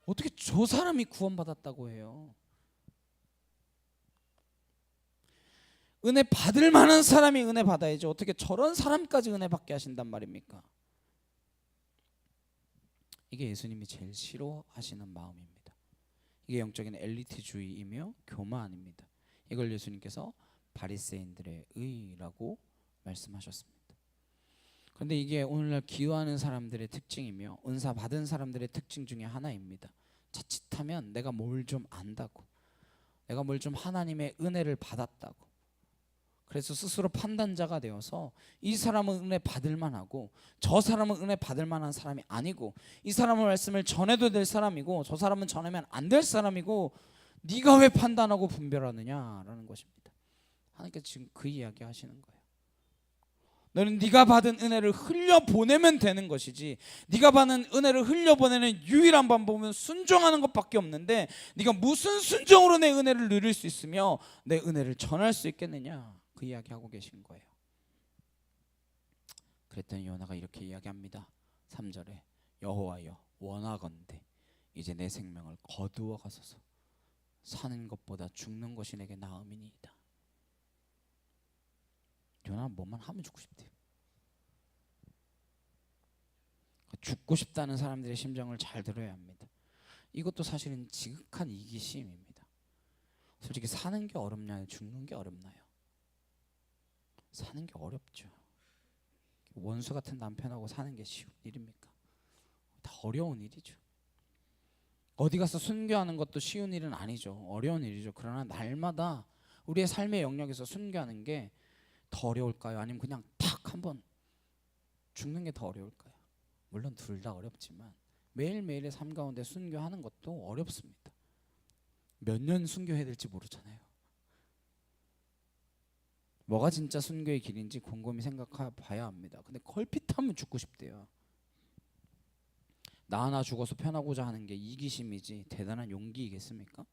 S1: 어떻게 저 사람이 구원받았다고 해요? 은혜 받을 만한 사람이 은혜 받아야지 어떻게 저런 사람까지 은혜 받게 하신단 말입니까? 이게 예수님이 제일 싫어하시는 마음입니다. 이게 영적인 엘리트주의이며 교만입니다. 이걸 예수님께서 바리새인들의 의라고 말씀하셨습니다. 그런데 이게 오늘날 기도하는 사람들의 특징이며 은사 받은 사람들의 특징 중에 하나입니다. 자칫하면 내가 뭘 좀 안다고, 내가 뭘 좀 하나님의 은혜를 받았다고, 그래서 스스로 판단자가 되어서 이 사람은 은혜 받을 만하고 저 사람은 은혜 받을 만한 사람이 아니고, 이 사람은 말씀을 전해도 될 사람이고 저 사람은 전하면 안 될 사람이고, 네가 왜 판단하고 분별하느냐라는 것입니다. 하나님께서 지금 그 이야기 하시는 거예요. 너는 네가 받은 은혜를 흘려보내면 되는 것이지, 네가 받은 은혜를 흘려보내는 유일한 방법은 순종하는 것밖에 없는데 네가 무슨 순종으로 내 은혜를 누릴 수 있으며 내 은혜를 전할 수 있겠느냐, 그 이야기하고 계신 거예요. 그랬더니 요나가 이렇게 이야기합니다. 3절에 여호와여 원하건대 이제 내 생명을 거두어 가소서. 사는 것보다 죽는 것이 내게 나음이니이다. 요나는 뭐만 하면 죽고 싶대요. 죽고 싶다는 사람들의 심정을 잘 들어야 합니다. 이것도 사실은 지극한 이기심입니다. 솔직히 사는 게 어렵나요? 죽는 게 어렵나요? 사는 게 어렵죠. 원수 같은 남편하고 사는 게 쉬운 일입니까? 다 어려운 일이죠. 어디 가서 순교하는 것도 쉬운 일은 아니죠. 어려운 일이죠. 그러나 날마다 우리의 삶의 영역에서 순교하는 게 더 어려울까요? 아니면 그냥 탁 한번 죽는 게 더 어려울까요? 물론 둘 다 어렵지만 매일매일의 삶 가운데 순교하는 것도 어렵습니다. 몇 년 순교해야 될지 모르잖아요. 뭐가 진짜 순교의 길인지 곰곰이 생각해 봐야 합니다. 근데 걸핏하면 죽고 싶대요. 나 하나 죽어서 편하고자 하는 게 이기심이지 대단한 용기이겠습니까?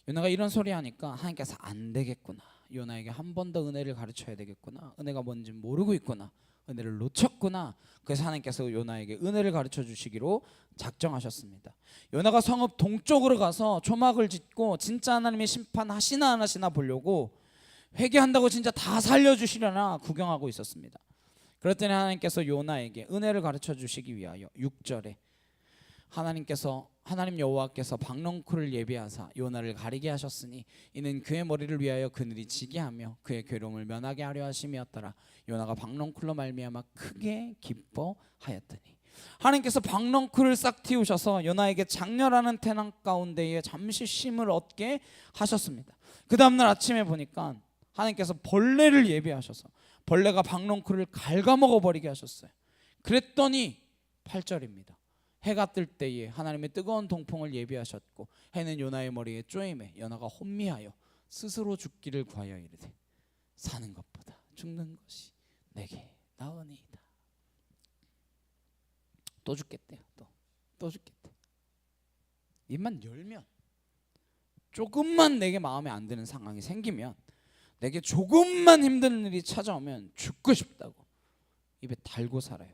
S1: 요나가 이런 소리 하니까 하나님께서 안 되겠구나, 요나에게 한 번 더 은혜를 가르쳐야 되겠구나, 은혜가 뭔지 모르고 있구나, 은혜를 놓쳤구나. 그래서 하나님께서 요나에게 은혜를 가르쳐 주시기로 작정하셨습니다. 요나가 성읍 동쪽으로 가서 초막을 짓고 진짜 하나님의 심판하시나 안 하시나 보려고, 회개한다고 진짜 다 살려주시려나 구경하고 있었습니다. 그랬더니 하나님께서 요나에게 은혜를 가르쳐 주시기 위하여 6절에 하나님 여호와께서 박넝쿨을 예비하사 요나를 가리게 하셨으니 이는 그의 머리를 위하여 그늘이 지게 하며 그의 괴로움을 면하게 하려 하심이었더라. 요나가 박넝쿨로 말미암아 크게 기뻐하였더니
S2: 하나님께서 박넝쿨을 싹 틔우셔서 요나에게 장렬하는 태낭 가운데에 잠시 쉼을 얻게 하셨습니다. 그 다음날 아침에 보니까 하나님께서 벌레를 예비하셔서 벌레가 박넝쿨을 갉아먹어 버리게 하셨어요. 그랬더니 8절입니다. 해가 뜰 때에 하나님의 뜨거운 동풍을 예비하셨고 해는 요나의 머리에 쪼임에 요나가 혼미하여 스스로 죽기를 구하여 이르되 사는 것보다 죽는 것이 내게 나으니이다. 또 죽겠대요. 또 죽겠대. 입만 열면, 조금만 내게 마음에 안 드는 상황이 생기면, 내게 조금만 힘든 일이 찾아오면 죽고 싶다고 입에 달고 살아요.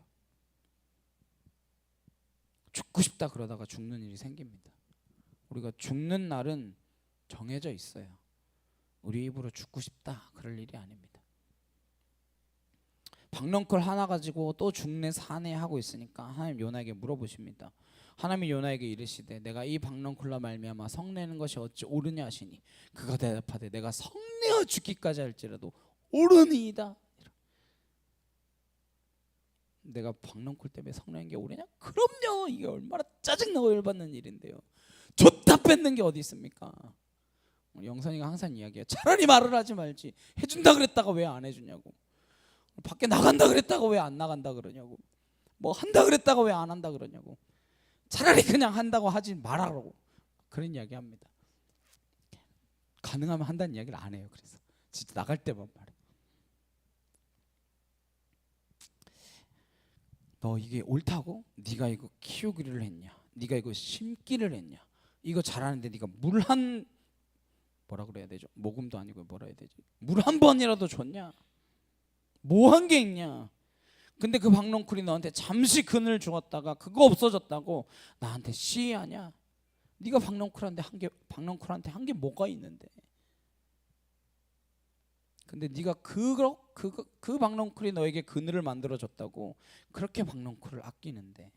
S2: 죽고 싶다 그러다가 죽는 일이 생깁니다. 우리가 죽는 날은 정해져 있어요. 우리 입으로 죽고 싶다 그럴 일이 아닙니다. 박넝쿨 하나 가지고 또 죽네 사네 하고 있으니까 하나님 요나에게 물어보십니다. 하나님이 요나에게 이르시되 내가 이 박넝쿨로 말미암아 성내는 것이 어찌 옳으냐 하시니 그가 대답하되 내가 성내어 죽기까지 할지라도 옳으니이다. 내가 박넝쿨 때문에 성내는 게 옳으냐? 그럼요. 이게 얼마나 짜증나고 열받는 일인데요. 좋다 뺏는 게 어디 있습니까? 영선이가 항상 이야기해요. 차라리 말을 하지 말지. 해준다 그랬다가 왜 안 해주냐고. 밖에 나간다 그랬다가 왜 안 나간다 그러냐고. 뭐 한다 그랬다가 왜 안 한다 그러냐고. 차라리 그냥 한다고 하지 말아라고. 그런 이야기 합니다. 가능하면 한다는 이야기를 안 해요. 그래서 진짜 나갈 때만 말해. 너 이게 옳다고? 네가 이거 키우기를 했냐? 네가 이거 심기를 했냐? 이거 잘하는데 네가 물 한 뭐라 그래야 되죠? 모금도 아니고 뭐라 해야 되지? 물 한 번이라도 줬냐? 뭐 한 게 있냐? 근데 그 박넝쿨이 너한테 잠시 그늘 주었다가 그거 없어졌다고 나한테 시위하냐? 네가 박넝쿨한테 한 게 뭐가 있는데? 근데 네가 그 박넝쿨이 너에게 그늘을 만들어줬다고 그렇게 박넝쿨을 아끼는데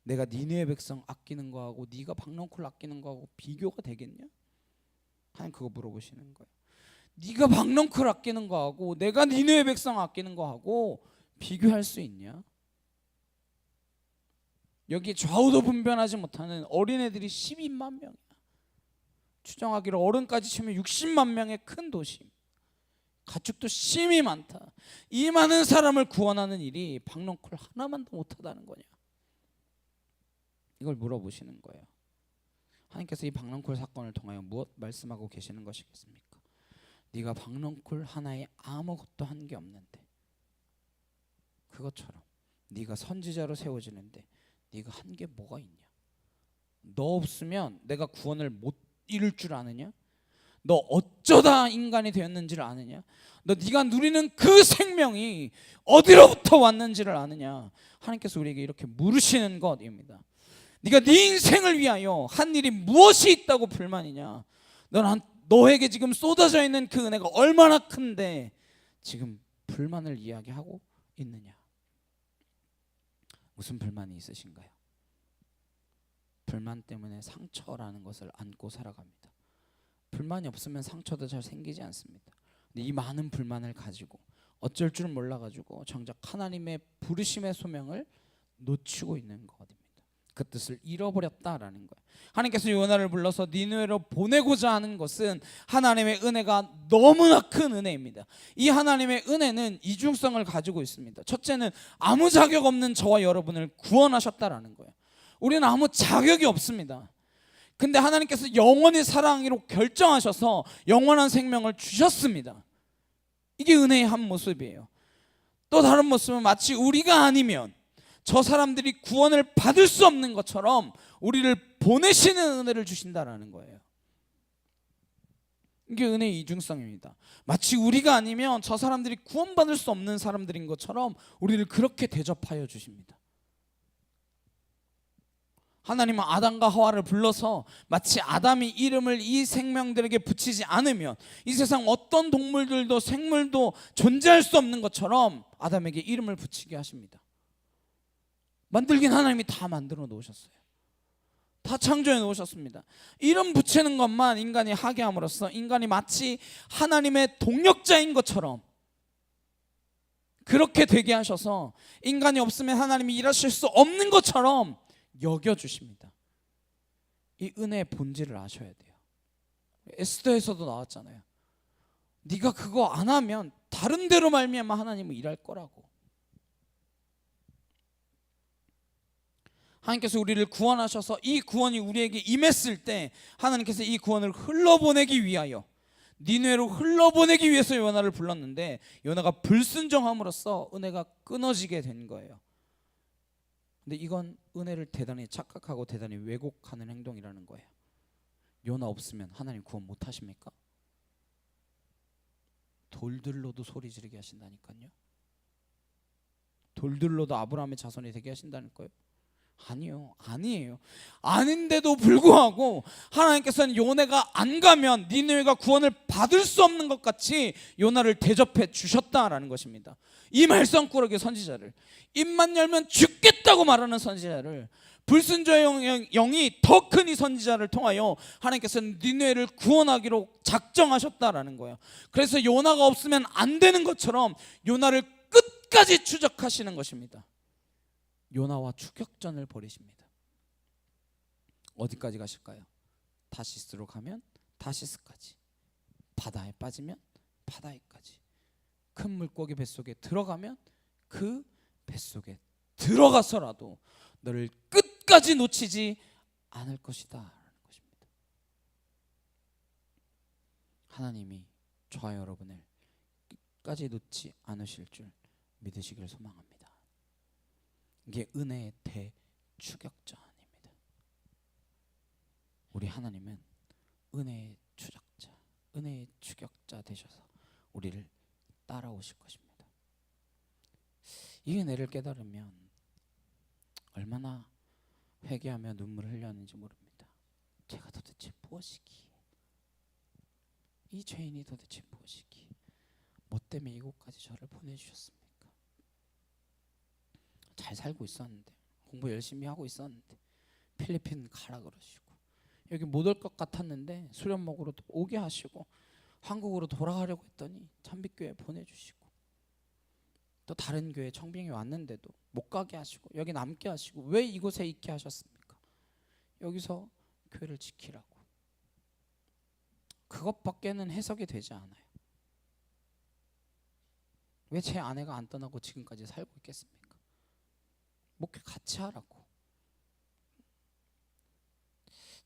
S2: 내가 니느웨 백성 아끼는 거하고 네가 박넝쿨 아끼는 거하고 비교가 되겠냐? 하나님 그거 물어보시는 거예요. 네가 박넝쿨 아끼는 거하고 내가 니느웨 백성 아끼는 거하고 비교할 수 있냐? 여기 좌우도 분별하지 못하는 어린애들이 12만 명이야. 추정하기로 어른까지 치면 60만 명의 큰 도시. 가축도 심히 많다. 이 많은 사람을 구원하는 일이 박넝쿨 하나만도 못하다는 거냐? 이걸 물어보시는 거예요. 하나님께서 이 박넝쿨 사건을 통하여 무엇 말씀하고 계시는 것이겠습니까? 네가 박넝쿨 하나에 아무것도 한 게 없는데 그것처럼 네가 선지자로 세워지는데 네가 한 게 뭐가 있냐? 너 없으면 내가 구원을 못 이룰 줄 아느냐? 너 어쩌다 인간이 되었는지를 아느냐? 너 네가 누리는 그 생명이 어디로부터 왔는지를 아느냐? 하나님께서 우리에게 이렇게 물으시는 것입니다. 네가 네 인생을 위하여 한 일이 무엇이 있다고 불만이냐? 너에게 지금 쏟아져 있는 그 은혜가 얼마나 큰데 지금 불만을 이야기하고 있느냐? 무슨 불만이 있으신가요? 불만 때문에 상처라는 것을 안고 살아갑니다. 불만이 없으면 상처도 잘 생기지 않습니다. 근데 이 많은 불만을 가지고 어쩔 줄 몰라가지고 정작 하나님의 부르심의 소명을 놓치고 있는 것입니다. 그 뜻을 잃어버렸다라는 거예요. 하나님께서 요나를 불러서 니느웨로 보내고자 하는 것은 하나님의 은혜가 너무나 큰 은혜입니다. 이 하나님의 은혜는 이중성을 가지고 있습니다. 첫째는 아무 자격 없는 저와 여러분을 구원하셨다라는 거예요. 우리는 아무 자격이 없습니다. 근데 하나님께서 영원히 사랑으로 결정하셔서 영원한 생명을 주셨습니다. 이게 은혜의 한 모습이에요. 또 다른 모습은 마치 우리가 아니면 저 사람들이 구원을 받을 수 없는 것처럼 우리를 보내시는 은혜를 주신다라는 거예요. 이게 은혜의 이중성입니다. 마치 우리가 아니면 저 사람들이 구원받을 수 없는 사람들인 것처럼 우리를 그렇게 대접하여 주십니다. 하나님은 아담과 하와를 불러서 마치 아담이 이름을 이 생명들에게 붙이지 않으면 이 세상 어떤 동물들도 생물도 존재할 수 없는 것처럼 아담에게 이름을 붙이게 하십니다. 만들긴 하나님이 다 만들어 놓으셨어요. 다 창조해 놓으셨습니다. 이름 붙이는 것만 인간이 하게 함으로써 인간이 마치 하나님의 동역자인 것처럼 그렇게 되게 하셔서 인간이 없으면 하나님이 일하실 수 없는 것처럼 여겨주십니다. 이 은혜의 본질을 아셔야 돼요. 에스더에서도 나왔잖아요. 네가 그거 안 하면 다른 데로 말미암아 하나님은 일할 거라고. 하나님께서 우리를 구원하셔서 이 구원이 우리에게 임했을 때 하나님께서 이 구원을 흘러보내기 위하여, 니느웨로 흘러보내기 위해서 요나를 불렀는데 요나가 불순종함으로써 은혜가 끊어지게 된 거예요. 근데 이건 은혜를 대단히 착각하고 대단히 왜곡하는 행동이라는 거예요. 요나 없으면 하나님 구원 못 하십니까? 돌들로도 소리 지르게 하신다니까요. 돌들로도 아브라함의 자손이 되게 하신다니까요. 아니에요. 아닌데도 불구하고 하나님께서는 요나가 안 가면 니느웨가 구원을 받을 수 없는 것 같이 요나를 대접해 주셨다라는 것입니다. 이 말썽꾸러기 선지자를, 입만 열면 죽겠다고 말하는 선지자를, 불순종의 영이 더 큰 이 선지자를 통하여 하나님께서는 니느웨를 구원하기로 작정하셨다라는 거예요. 그래서 요나가 없으면 안 되는 것처럼 요나를 끝까지 추적하시는 것입니다. 요나와 추격전을 벌이십니다. 어디까지 가실까요? 다시스로 가면 다시스까지, 바다에 빠지면 바다에까지, 큰 물고기 뱃속에 들어가면 그 뱃속에 들어가서라도 너를 끝까지 놓치지 않을 것이다 라는 것입니다. 하나님이 저와 여러분을 끝까지 놓지 않으실 줄 믿으시기를 소망합니다. 이게 은혜의 대추격자입니다. 우리 하나님은 은혜의 추적자, 은혜의 추격자 되셔서 우리를 따라오실 것입니다. 이 은혜를 깨달으면 얼마나 회개하며 눈물을 흘렸는지 모릅니다. 제가 도대체 무엇이기에, 이 죄인이 도대체 무엇이기에, 뭐 때문에 이곳까지 저를 보내주셨습니까? 잘 살고 있었는데, 공부 열심히 하고 있었는데 필리핀 가라 그러시고, 여기 못 올 것 같았는데 수련 먹으러 오게 하시고, 한국으로 돌아가려고 했더니 참빛교회 보내주시고, 또 다른 교회 청빙이 왔는데도 못 가게 하시고 여기 남게 하시고, 왜 이곳에 있게 하셨습니까? 여기서 교회를 지키라고. 그것밖에는 해석이 되지 않아요. 왜 제 아내가 안 떠나고 지금까지 살고 있겠습니까? 목회 같이 하라고.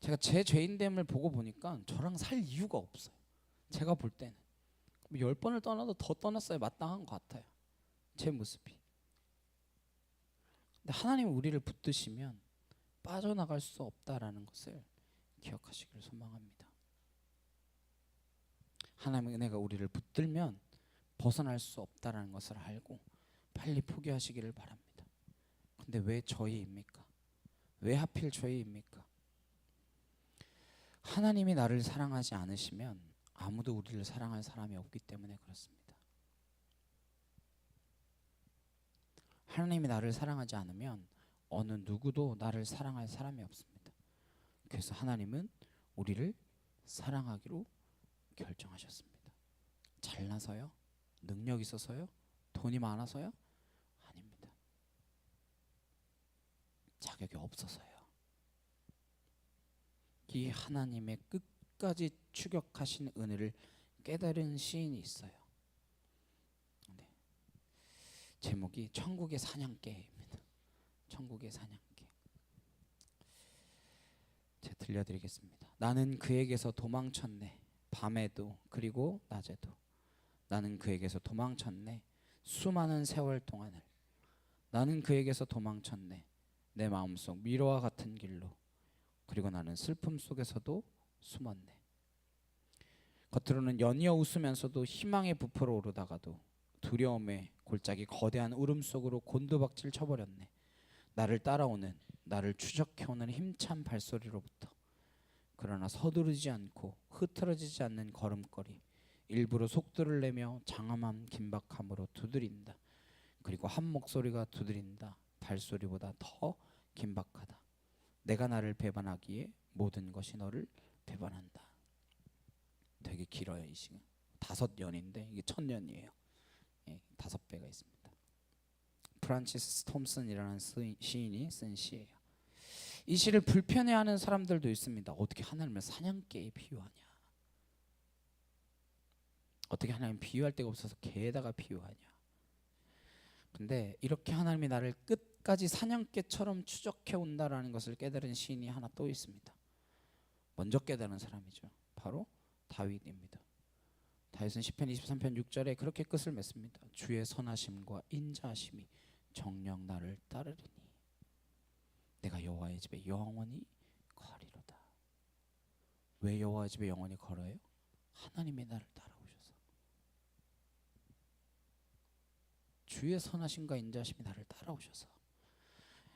S2: 제가 제 죄인됨을 보고 보니까 저랑 살 이유가 없어요. 제가 볼 때는 10번을 떠나도 더 떠났어야 마땅한 것 같아요, 제 모습이. 근데 하나님이 우리를 붙드시면 빠져나갈 수 없다라는 것을 기억하시기를 소망합니다. 하나님의 은혜가 우리를 붙들면 벗어날 수 없다라는 것을 알고 빨리 포기하시기를 바랍니다. 근데 왜 저희입니까? 왜 하필 저희입니까? 하나님이 나를 사랑하지 않으시면 아무도 우리를 사랑할 사람이 없기 때문에 그렇습니다. 하나님이 나를 사랑하지 않으면 어느 누구도 나를 사랑할 사람이 없습니다. 그래서 하나님은 우리를 사랑하기로 결정하셨습니다. 잘나서요? 능력 있어서요? 돈이 많아서요? 아닙니다. 자격이 없어서요. 이 하나님의 끝까지 추격하신 은혜를 깨달은 시인이 있어요. 네. 제목이 천국의 사냥개입니다. 천국의 사냥개. 제가 들려드리겠습니다. 나는 그에게서 도망쳤네. 밤에도 그리고 낮에도 나는 그에게서 도망쳤네. 수많은 세월 동안을 나는 그에게서 도망쳤네. 내 마음속 미로와 같은 길로. 그리고 나는 슬픔 속에서도 숨었네. 겉으로는 연이어 웃으면서도 희망의 부포로 오르다가도 두려움의 골짜기 거대한 울음 속으로 곤두박질 쳐버렸네. 나를 따라오는, 나를 추적해오는 힘찬 발소리로부터. 그러나 서두르지 않고 흐트러지지 않는 걸음걸이, 일부러 속도를 내며 장엄한 긴박함으로 두드린다. 그리고 한 목소리가 두드린다. 발소리보다 더 긴박하다. 내가 나를 배반하기에 모든 것이 너를 배반한다. 되게 길어요. 이 시간 5년인데 이게 1000년이에요. 예, 5배가 있습니다. 프란시스 톰슨이라는 시인이 쓴 시예요. 이 시를 불편해하는 사람들도 있습니다. 어떻게 하나님을 사냥개에 비유하냐? 어떻게 하나님 비유할 데가 없어서 개에다가 비유하냐? 근데 이렇게 하나님이 나를 끝까지 사냥개처럼 추적해 온다라는 것을 깨달은 시인이 하나 또 있습니다. 먼저 깨달은 사람이죠. 바로 다윗입니다. 다윗은 시편 23편 6절에 그렇게 끝을 맺습니다. 주의 선하심과 인자하심이 정녕 나를 따르리니 내가 여호와의 집에 영원히 거하리로다. 왜 여호와의 집에 영원히 걸어요? 하나님이 나를 따라오셔서. 주의 선하심과 인자하심이 나를 따라오셔서.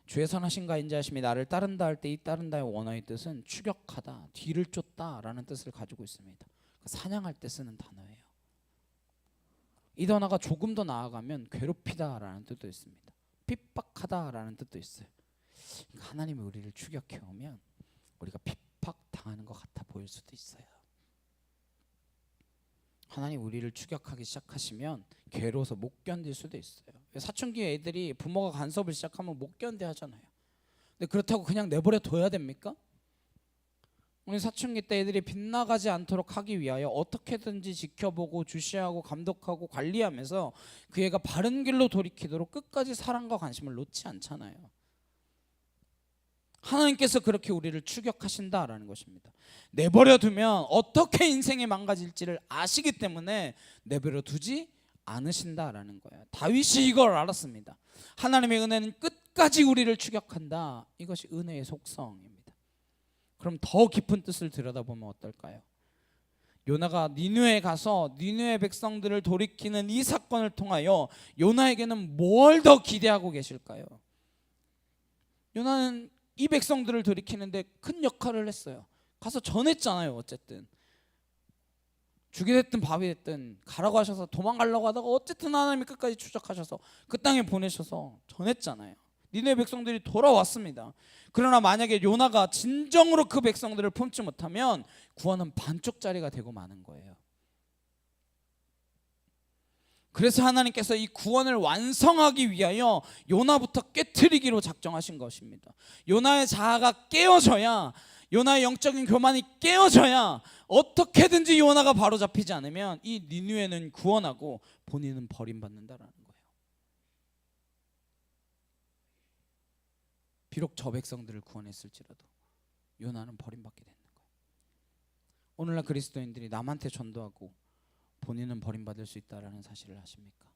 S2: 주의 선하심과 인자하심이 나를 따른다 할 때 이 따른다의 원어의 뜻은 추격하다, 뒤를 쫓다라는 뜻을 가지고 있습니다. 사냥할 때 쓰는 단어예요. 이 단어가 조금 더 나아가면 괴롭히다라는 뜻도 있습니다. 핍박하다라는 뜻도 있어요. 하나님이 우리를 추격해 오면 우리가 핍박당하는 것 같아 보일 수도 있어요. 하나님 우리를 추격하기 시작하시면 괴로워서 못 견딜 수도 있어요. 사춘기 애들이 부모가 간섭을 시작하면 못 견뎌 하잖아요. 근데 그렇다고 그냥 내버려 둬야 됩니까? 우리 사춘기 때 애들이 빗나가지 않도록 하기 위하여 어떻게든지 지켜보고 주시하고 감독하고 관리하면서 그 애가 바른 길로 돌이키도록 끝까지 사랑과 관심을 놓지 않잖아요. 하나님께서 그렇게 우리를 추격하신다라는 것입니다. 내버려 두면 어떻게 인생이 망가질지를 아시기 때문에 내버려 두지 않으신다라는 거예요. 다윗이 이걸 알았습니다. 하나님의 은혜는 끝까지 우리를 추격한다. 이것이 은혜의 속성입니다. 그럼 더 깊은 뜻을 들여다보면 어떨까요? 요나가 니느웨에 가서 니느웨 백성들을 돌이키는 이 사건을 통하여 요나에게는 뭘 더 기대하고 계실까요? 요나는 이 백성들을 돌이키는데 큰 역할을 했어요. 가서 전했잖아요. 어쨌든 죽이 됐든 밥이 됐든 가라고 하셔서 도망가려고 하다가 어쨌든 하나님이 끝까지 추적하셔서 그 땅에 보내셔서 전했잖아요. 니네 백성들이 돌아왔습니다. 그러나 만약에 요나가 진정으로 그 백성들을 품지 못하면 구원은 반쪽짜리가 되고 마는 거예요. 그래서 하나님께서 이 구원을 완성하기 위하여 요나부터 깨트리기로 작정하신 것입니다. 요나의 자아가 깨어져야, 요나의 영적인 교만이 깨어져야 어떻게든지 요나가 바로잡히지 않으면 이 니느웨는 구원하고 본인은 버림받는다라는 거예요. 비록 저 백성들을 구원했을지라도 요나는 버림받게 되는 거예요. 오늘날 그리스도인들이 남한테 전도하고 본인은 버림받을 수 있다라는 사실을 아십니까?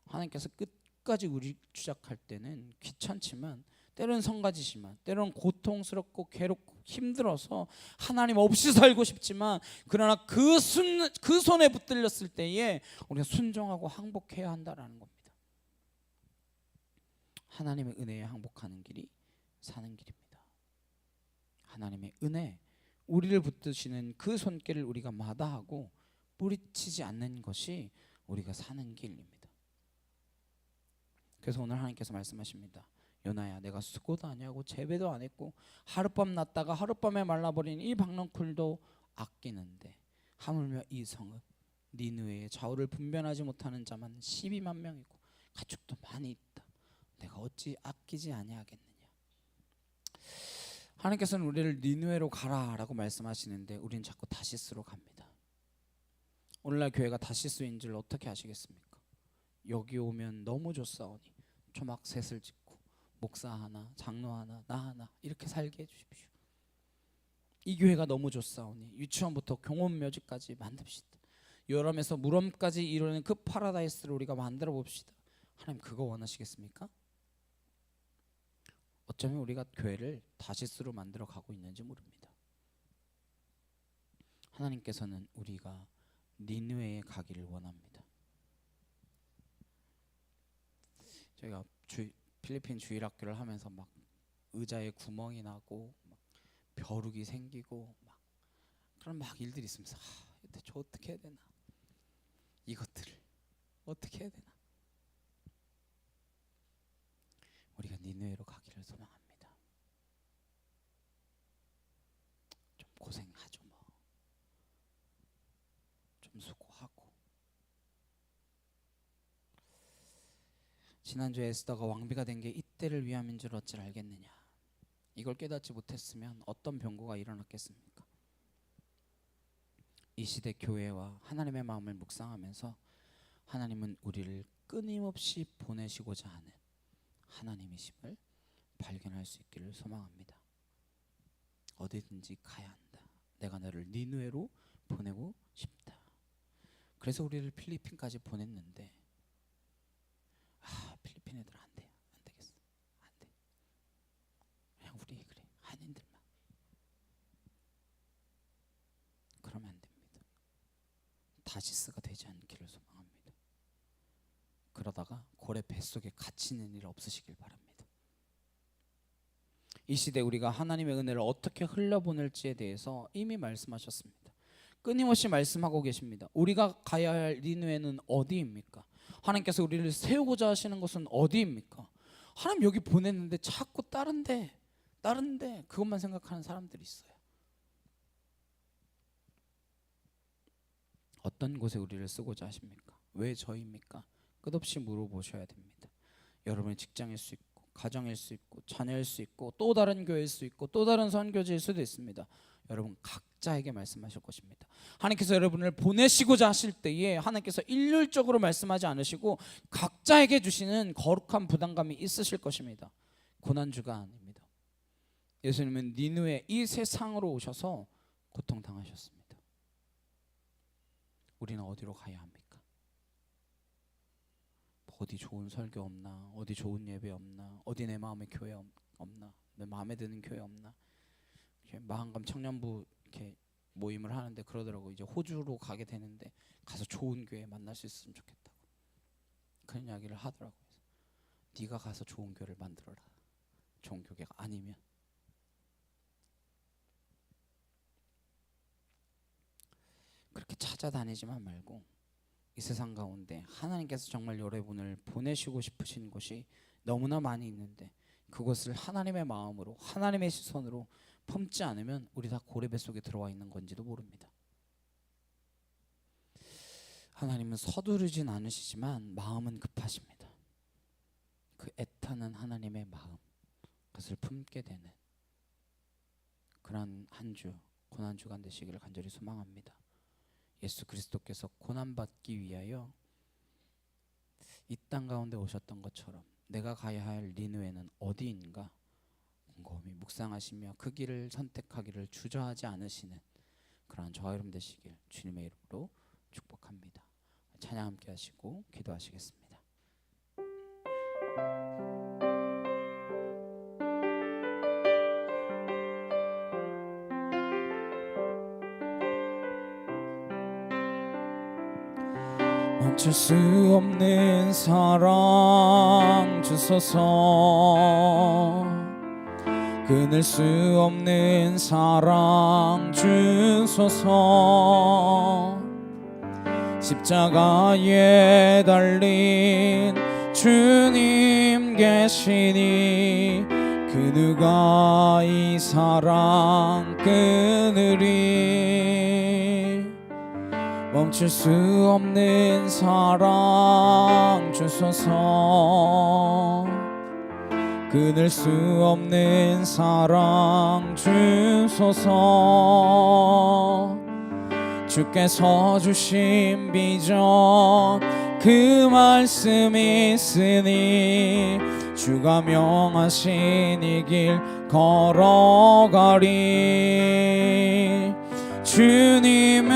S2: 하나님께서 끝까지 우리 추적할 때는 귀찮지만 때로는 성가지지만 때로는 고통스럽고 괴롭고 힘들어서 하나님 없이 살고 싶지만 그러나 그 손에 붙들렸을 때에 우리가 순종하고 항복해야 한다라는 겁니다. 하나님의 은혜에 항복하는 길이 사는 길입니다. 하나님의 은혜, 우리를 붙드시는 그 손길을 우리가 마다하고 뿌리치지 않는 것이 우리가 사는 길입니다. 그래서 오늘 하나님께서 말씀하십니다. 요나야, 내가 수고도 안 하고 재배도 안 했고 하룻밤 났다가 하룻밤에 말라버린 이 박넝쿨도 아끼는데 하물며 이 성읍 니느웨의 좌우를 분별하지 못하는 자만 12만 명이고 가축도 많이 있다. 내가 어찌 아끼지 아니하겠느냐. 하나님께서는 우리를 니느웨로 가라라고 말씀하시는데 우리는 자꾸 다시스로 갑니다. 오늘날 교회가 다시스인 줄 어떻게 아시겠습니까? 여기 오면 너무 좋사오니 초막 셋을 짓고 목사 하나, 장로 하나, 나 하나 이렇게 살게 해주십시오. 이 교회가 너무 좋사오니 유치원부터 경원묘지까지 만듭시다. 요람에서 무럼까지 이루는 그 파라다이스를 우리가 만들어 봅시다. 하나님 그거 원하시겠습니까? 어쩌면 우리가 교회를 다시스로 만들어 가고 있는지 모릅니다. 하나님께서는 우리가 니느웨에 가기를 원합니다. 저희가 필리핀 주일학교를 하면서 막 의자에 구멍이 나고 막 벼룩이 생기고 막 그런 막 일들이 있으면서 저 어떻게 해야 되나, 이것들을 어떻게 해야 되나. 우리가 니느웨로 가기를 소망합니다. 좀 고생하죠 뭐. 좀 수고하고. 지난주에 에스더가 왕비가 된 게 이때를 위함인 줄 어찌 알겠느냐. 이걸 깨닫지 못했으면 어떤 병고가 일어났겠습니까? 이 시대 교회와 하나님의 마음을 묵상하면서 하나님은 우리를 끊임없이 보내시고자 하는 하나님이심을 발견할 수 있기를 소망합니다. 어디든지 가야 한다. 내가 너를 니느웨로 보내고 싶다. 그래서 우리를 필리핀까지 보냈는데 필리핀 애들 안 돼. 안 되겠어. 안 돼. 그냥 우리 그래. 한인들만. 그러면 안 됩니다. 다시스가 되지 않기를 소망합니다. 그러다가 고래 뱃속에 갇히는 일 없으시길 바랍니다. 이 시대 우리가 하나님의 은혜를 어떻게 흘려보낼지에 대해서 이미 말씀하셨습니다. 끊임없이 말씀하고 계십니다. 우리가 가야 할 니느웨는 어디입니까? 하나님께서 우리를 세우고자 하시는 것은 어디입니까? 하나님 여기 보냈는데 자꾸 다른데 그것만 생각하는 사람들이 있어요. 어떤 곳에 우리를 쓰고자 하십니까? 왜 저입니까? 끝없이 물어보셔야 됩니다. 여러분의 직장일 수 있고 가정일 수 있고 자녀일 수 있고 또 다른 교회일 수 있고 또 다른 선교지일 수도 있습니다. 여러분 각자에게 말씀하실 것입니다. 하나님께서 여러분을 보내시고자 하실 때에 하나님께서 일률적으로 말씀하지 않으시고 각자에게 주시는 거룩한 부담감이 있으실 것입니다. 고난주가 아닙니다. 예수님은 니느웨 이 세상으로 오셔서 고통당하셨습니다. 우리는 어디로 가야 합니까? 어디 좋은 설교 없나? 어디 좋은 예배 없나? 어디 내 마음의 교회 없나? 내 마음에 드는 교회 없나? 마한감 청년부 이렇게 모임을 하는데 그러더라고. 이제 호주로 가게 되는데 가서 좋은 교회 만날 수 있으면 좋겠다고 그런 이야기를 하더라고요. 네가 가서 좋은 교회를 만들어라. 좋은 교회가 아니면. 그렇게 찾아다니지만 말고 이 세상 가운데 하나님께서 정말 여러분을 보내시고 싶으신 곳이 너무나 많이 있는데 그것을 하나님의 마음으로 하나님의 시선으로 품지 않으면 우리 다 고래배 속에 들어와 있는 건지도 모릅니다. 하나님은 서두르진 않으시지만 마음은 급하십니다. 그 애타는 하나님의 마음, 그것을 품게 되는 그런 한 주, 고난주가 되시기를 간절히 소망합니다. 예수 그리스도께서 고난받기 위하여 이 땅 가운데 오셨던 것처럼 내가 가야 할 니느웨는 어디인가 곰곰이 묵상하시며 그 길을 선택하기를 주저하지 않으시는 그러한 저와 여러분 되시길 주님의 이름으로 축복합니다. 찬양 함께 하시고 기도하시겠습니다. 멈출 수 없는 사랑 주소서, 끊을 수 없는 사랑 주소서. 십자가에 달린 주님 계시니 그 누가 이 사랑 끊으리. 멈출 수 없는 사랑 주소서, 끊을 수 없는 사랑 주소서. 주께서 주신 비전 그 말씀 있으니 주가 명하신 이 길 걸어가리. 주님의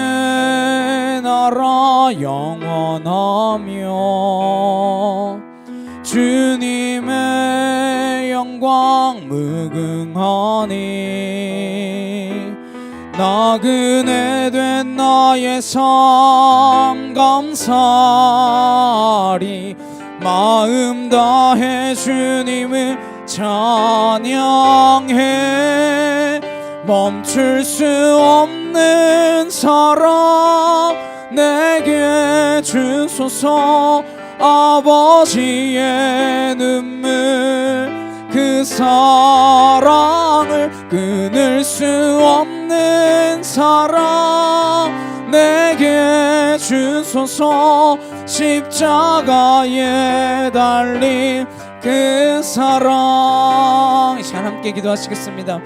S2: 나라 영원하며 주님의 영광 무궁하니 나그네 된 나의 삶 감사리. 마음 다해 주님을 찬양해. 멈출 수 없는 사랑 내게 주소서. 아버지의 눈물 그 사랑을 끊을 수 없는 사랑 내게 주소서. 십자가에 달린 그 사랑. 이 시간 함께 기도하시겠습니다.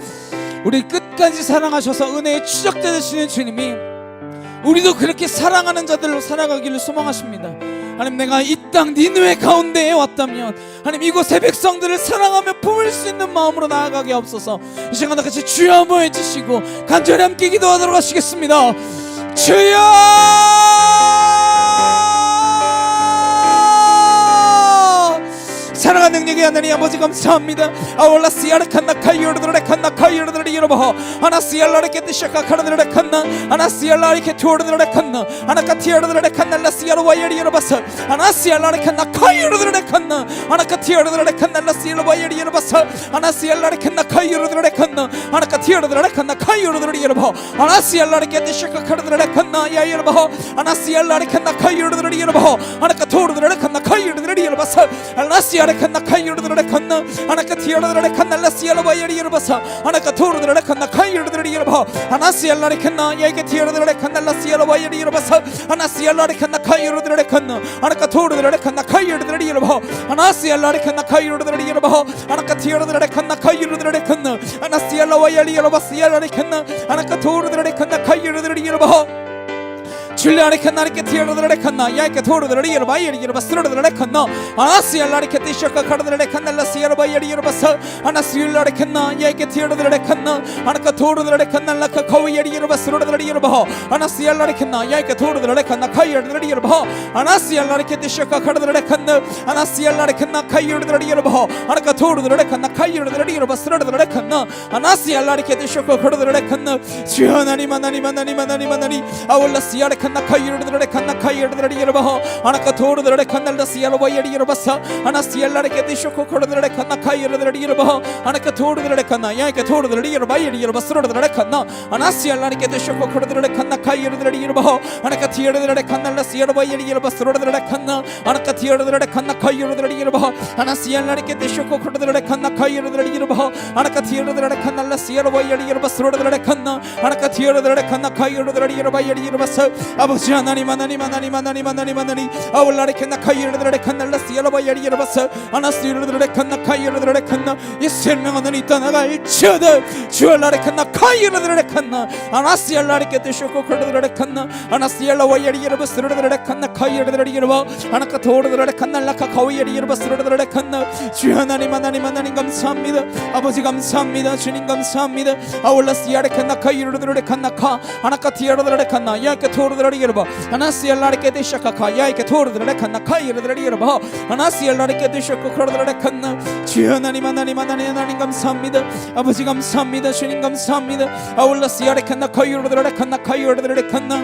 S2: 우리 끝까지 사랑하셔서 은혜의 추적자 되시는 주님이 우리도 그렇게 사랑하는 자들로 살아가기를 소망하십니다. 하나님, 내가 이 땅 니느웨 가운데에 왔다면 하나님 이곳의 백성들을 사랑하며 품을 수 있는 마음으로 나아가게 없어서 이 시간도 같이 주여 한번 해주시고 간절히 함께 기도하도록 하시겠습니다. 주여! 사랑하는 능력의 하나님 아버지 감사합니다. 아올라 시아르 칸나 카이오르드레 칸나 카이오르드레 여러분 하나 시알라르 게 뜨샤카 카르드레 칸나 하나 시알라르 게 투오르드레 칸나 하나 카티오르드레 칸나 라 시아르 와이어리 여러바서 하나 시알라르 칸나 카이오르드레 칸나 하나 카티오르드레 칸나 라 시알르 와이어리 여러바서 하나 시알라르 칸나 카이오르드레 칸나 하나 카티오르드레 칸나 카이오르드레 여러분 하나 시알라르 게 뜨샤카 카르드레 칸나 야 여러분 하나 시알라르 칸나 카이오르드레 여러분 하나 카토르드레 칸나 카이오르드레 여러바서 하나 시알라르 칸나 카이오르드레 칸나 하나카 티오르드레 칸나 라시알라 바이어리 여러바사 하나카 토르드레 칸나 카이오르드레 여러바 하나 시알라레 칸나 야이게 티오르드레 칸나 라시알라 바이어리 여러바사 하나 시알라레 칸나 카이오르드레 칸나 하나카 토르드레 칸나 카이오르드레 여러바 하나 시알라레 칸나 카이오르드레 여러바 하나카 티오르드레 칸나 카이오르드레 칸나 하나 시알라 바이어리 여러바 시알라레 칸나 하나카 토르드레 칸나 카이오르드레 여러바 줄레아리 칸나리케 티오르드레 칸나 야이케 토르드레 여러바 이리 여러바 스르르드레 칸나 하나 시알라리케 티셔카 카르드레 칸나 라시알라 바이어리 여러바사 하나 시알라레 칸나 야이케 티오르드레 칸나 하나카 토르드레 칸나 라카 카위어리 여러바 스르르드레 여러바 하나 시알라레 칸나 야이케 토르드레 칸나 카이오르드레 여러바 하나 시알라리케 티셔카 카르드레 칸나 하나 시알라레 칸나 카이오르드레 여러바 하나카 토르드레 칸나 카이오르드레 여러바 스르르드레 칸나 하나 시알라리케 티셔카 카르드레 칸나 주여 하나님 하나님 하나님 하나님 하나님 아울라 시알레 칸나 카이오르드레 칸나 카이오르드레 여러바 하나카 토르드레 칸나 라시알라 바이어리 여러바사 하나 시알라레케 티셔카 카르드레 칸나 카이오르드레 여러바 하나카 토르드레 칸나 야이케 토르드레 여러바 이리 여러바 스르르드레 칸나 하나 시알라레케 티셔카 카르드레 칸나 카이오르드레 여러바 하나카 티오르드레 칸나 라시알라 바이어리 여러바 스르르드레 칸나 하나카 티오르드레 칸나 카이오르드레 여러바 하나 시알라레케 티셔카 카르드레 칸나 카이오르드레 여러바 하나카 티오르드레 칸나 라시알라 바이어리 여러바 스르르드레 칸나 하나카 티오르드레 칸나 카이오르드레 여러바 이리 여러바사 아버지 하나님 하나님 하나님 하나님 하나님 하나님 아울라레 칸나 카이오르드레 칸나 라시알라 바이어리 여러바사 하나 시르르드레 칸나 카이오르드레 칸나 이 생명은 이 떠나갈 지어다 주얼라레 칸나 카이오르드레 칸나 하나 시알라레케 티셔카 카르드레 칸나 하나 시알라 바이어리 여러바 스르르드레 칸나 카이오르드레 여러바 하나카 토르드레 칸나 라카 카위어리 여러바 스르르드레 칸나 주 하나님 하나님 하나님 감사합니다. 아버지 감사합니다. 주님 감사합니다. 아울라 시알레 칸나 카이오르드레 칸나 카 하나카 티오르드레 칸나 야이케 토르드레 여러바 하나 시알라레케 티셔카 카 야이케 토르드레 칸나 카이오르드레 여러바 하나 시알라레케 티셔카 카르드레 칸나 주 하나님 하나님 하나님 하나님 감사합니다. 아버지 감사합니다. 주님 감사합니다. 아울라 시알레 칸나 카이오르드레 칸나 카이오르드레 칸나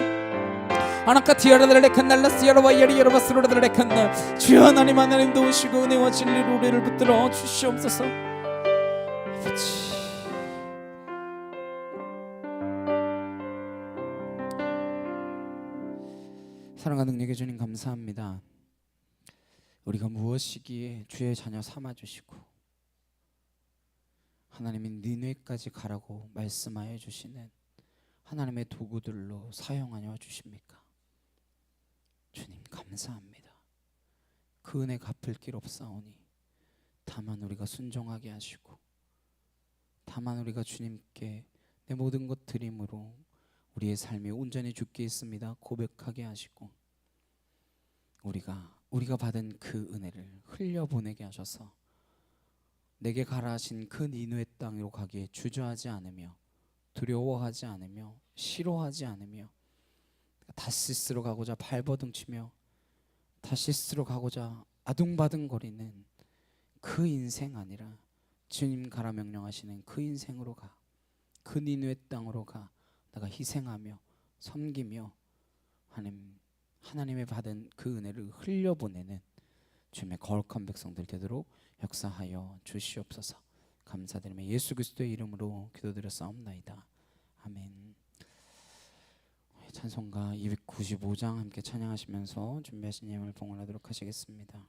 S2: 하나카 티오르드레 칸나 라시알라 바이어리 여러바 스르르드레 칸나 주 하나님 하나님 도우시고 은혜와 진리로 우리를 붙들어 주시옵소서. 아버지 사랑과 능력의 주님 감사합니다. 우리가 무엇이기에 주의 자녀 삼아주시고 하나님이 니느웨까지 가라고 말씀하여 주시는 하나님의 도구들로 사용하여 주십니까? 주님 감사합니다. 그 은혜 갚을 길 없사오니 다만 우리가 순종하게 하시고 다만 우리가 주님께 내 모든 것 드림으로 우리의 삶이 온전히 주께 있습니다 고백하게 하시고 우리가 받은 그 은혜를 흘려보내게 하셔서 내게 가라 하신 그 니느웨 땅으로 가기에 주저하지 않으며 두려워하지 않으며 싫어하지 않으며 다시스로 가고자 발버둥치며 다시스로 가고자 아둥바둥거리는 그 인생 아니라 주님 가라 명령하시는 그 인생으로 가, 그 니느웨 땅으로 가 내가 희생하며 섬기며 하나님의 받은 그 은혜를 흘려보내는 주님의 거룩한 백성들 되도록 역사하여 주시옵소서. 감사드리며 예수 그리스도의 이름으로 기도드렸사옵나이다. 아멘. 찬송가 295장 함께 찬양하시면서 준비하신 예물을 봉헌하도록 하시겠습니다.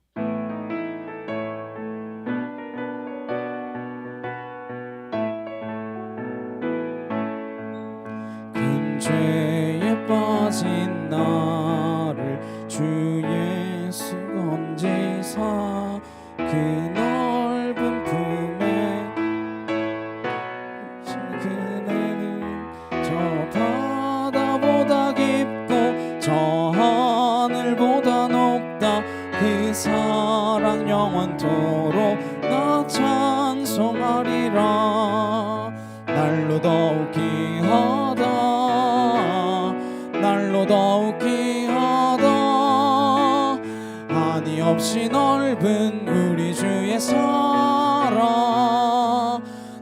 S2: 죄에 빠진
S1: 주 예수 건지사 그 넓은 품에 그네는 저 바다보다 깊고 저 하늘보다 높다 그 사랑 영원토록 나 찬송하리라 날로 더욱 귀하다 날로 더욱 귀하다 한이 없이 넓은 우리 주의 사랑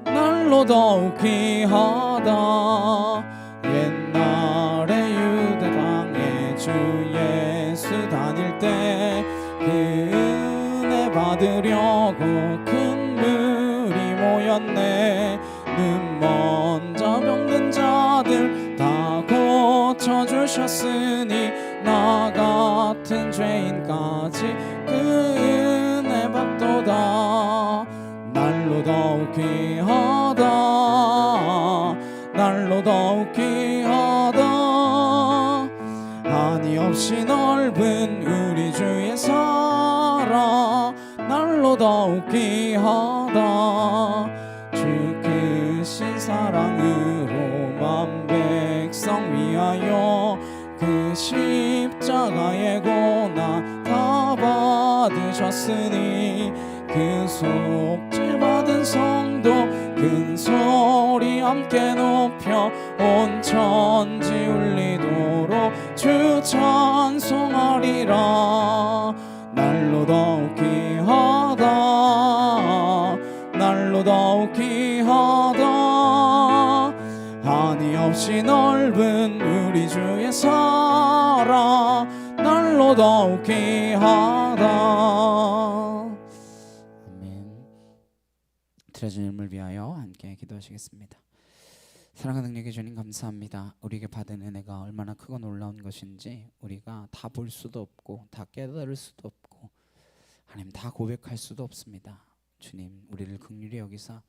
S1: 날로 더욱 귀하다 옛날에 유대 땅에 주 예수 다닐 때 그 은혜 받으려고 큰 물이 모였네 눈 먼 자 병든 자들 다 고쳐주셨으니 나 같은 죄인까지 그 은혜 받도다 날로 더욱 귀하다 날로 더욱 귀하다 한이 없이 넓은 우리 주의 사랑 날로 더욱 귀하다 주 크신 사랑으로 만 백성 위하여 그 십자가의 고난 다 받으셨으니 그 속죄 받은 성도 큰 소리 함께 높여 온 천지 울리도록 주 찬송하리라 날로 더욱 귀하다 날로 더욱 귀하다 한이 없이 넓은 우리 주의 사랑 날로 더욱 귀하다. 아멘. 드려진 이름을 위하여 함께 기도하시겠습니다. 사랑하는 능력의 주님 감사합니다. 우리에게 받은 은혜가 얼마나 크고 놀라운 것인지 우리가 다 볼 수도 없고 다 깨달을 수도 없고 하나님 다 고백할 수도 없습니다. 주님 우리를 긍휼히 여기사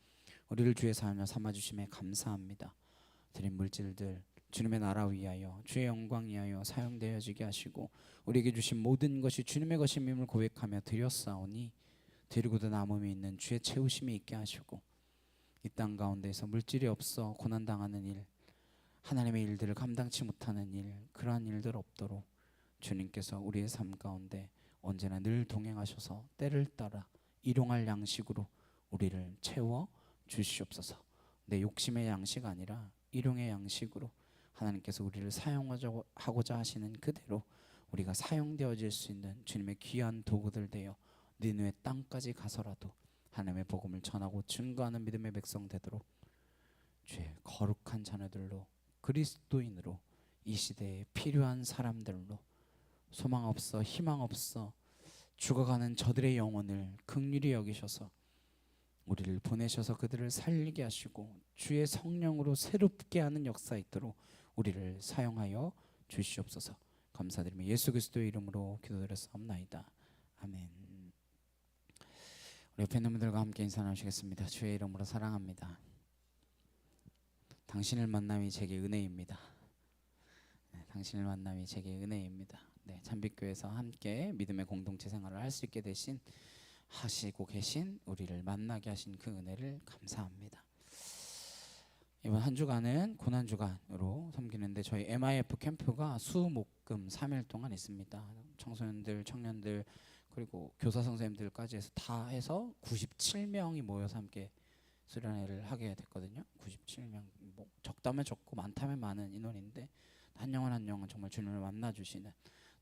S1: 우리를 주의 사하며 삼아주심에 감사합니다. 드린 물질들 주님의 나라 위하여 주의 영광 위하여 사용되어지게 하시고 우리에게 주신 모든 것이 주님의 것임임을 고백하며 드렸사오니 드리고도 남음이 있는 주의 채우심이 있게 하시고 이 땅 가운데에서 물질이 없어 고난당하는 일 하나님의 일들을 감당치 못하는 일 그러한 일들 없도록 주님께서 우리의 삶 가운데 언제나 늘 동행하셔서 때를 따라 일용할 양식으로 우리를 채워 주시옵소서. 내 욕심의 양식 아니라 일용의 양식으로 하나님께서 우리를 사용하고자 하시는 그대로 우리가 사용되어질 수 있는 주님의 귀한 도구들 되어 니느웨 땅까지 가서라도 하나님의 복음을 전하고 증거하는 믿음의 백성 되도록 주의 거룩한 자녀들로 그리스도인으로 이 시대에 필요한 사람들로 소망 없어 희망 없어 죽어가는 저들의 영혼을 긍휼히 여기셔서 우리를 보내셔서 그들을 살리게 하시고 주의 성령으로 새롭게 하는 역사 있도록 우리를 사용하여 주시옵소서. 감사드리며 예수 그리스도의 이름으로 기도드렸사옵나이다. 아멘. 우리 옆에 있는 분들과 함께 인사 나누시겠습니다. 주의 이름으로 사랑합니다. 당신을 만남이 제게 은혜입니다. 당신을 만남이 제게 은혜입니다. 참빛교회에서 함께 믿음의 공동체 생활을 할 수 있게 되신 하시고 계신 우리를 만나게 하신 그 은혜를 감사합니다. 이번 한 주간은 고난주간으로 섬기는데 저희 MIF 캠프가 수목금 3일 동안 있습니다. 청소년들, 청년들 그리고 교사 선생님들까지 해서 다 해서 97명이 모여서 함께 수련회를 하게 됐거든요. 97명 뭐 적다면 적고 많다면 많은 인원인데 한 영혼 한 영혼 정말 주님을 만나주시는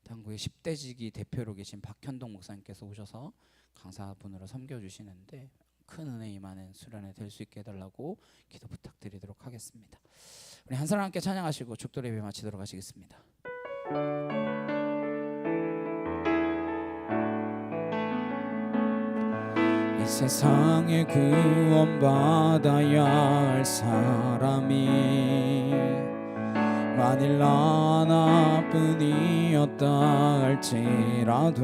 S1: 한국의 10대지기 대표로 계신 박현동 목사님께서 오셔서 강사분으로 섬겨주시는데 큰 은혜 임하는 수련회 될 수 있게 해달라고 기도 부탁드리도록 하겠습니다. 우리 한 사람 함께 찬양하시고 축도 예배 마치도록 하시겠습니다. 이 세상에 구원받아야 할 사람이 만일 나 하나뿐이었다 할지라도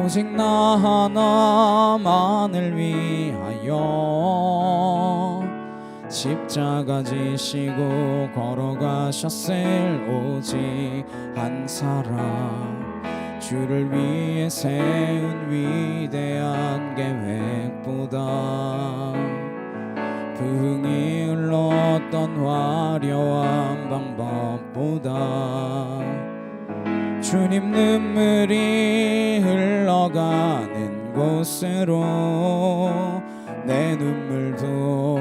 S1: 오직 나 하나만을 위하여 십자가 지시고 걸어가셨을 오직 한 사람, 주를 위해 세운 위대한 계획보다 부흥이 흘렀던 화려한 방법보다 주님 눈물이 흘러가는 곳으로 내 눈물도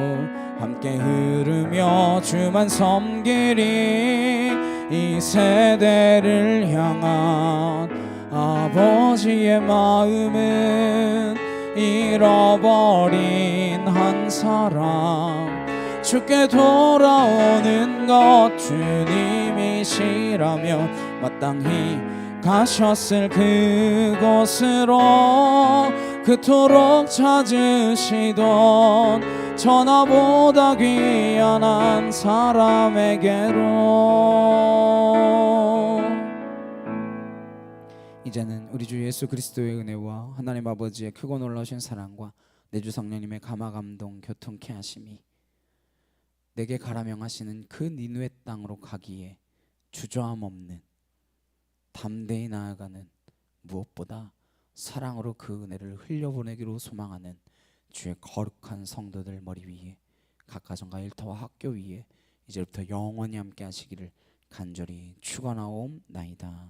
S1: 함께 흐르며 주만 섬기리. 이 세대를 향한 아버지의 마음은 잃어버린 한 사람, 주께 돌아오는 것 주님이시라면 마땅히 가셨을 그곳으로 그토록 찾으시던 천하보다 귀한 한 사람에게로. 이제는 우리 주 예수 그리스도의 은혜와 하나님 아버지의 크고 놀라우신 사랑과 내 주 성령님의 감화 감동 교통케 하심이 내게 가라 명하시는 그 니누의 땅으로 가기에 주저함 없는 담대히 나아가는, 무엇보다 사랑으로 그 은혜를 흘려보내기로 소망하는 주의 거룩한 성도들 머리 위에, 각 가정과 일터와 학교 위에 이제부터 영원히 함께 하시기를 간절히 축원하옵나이다.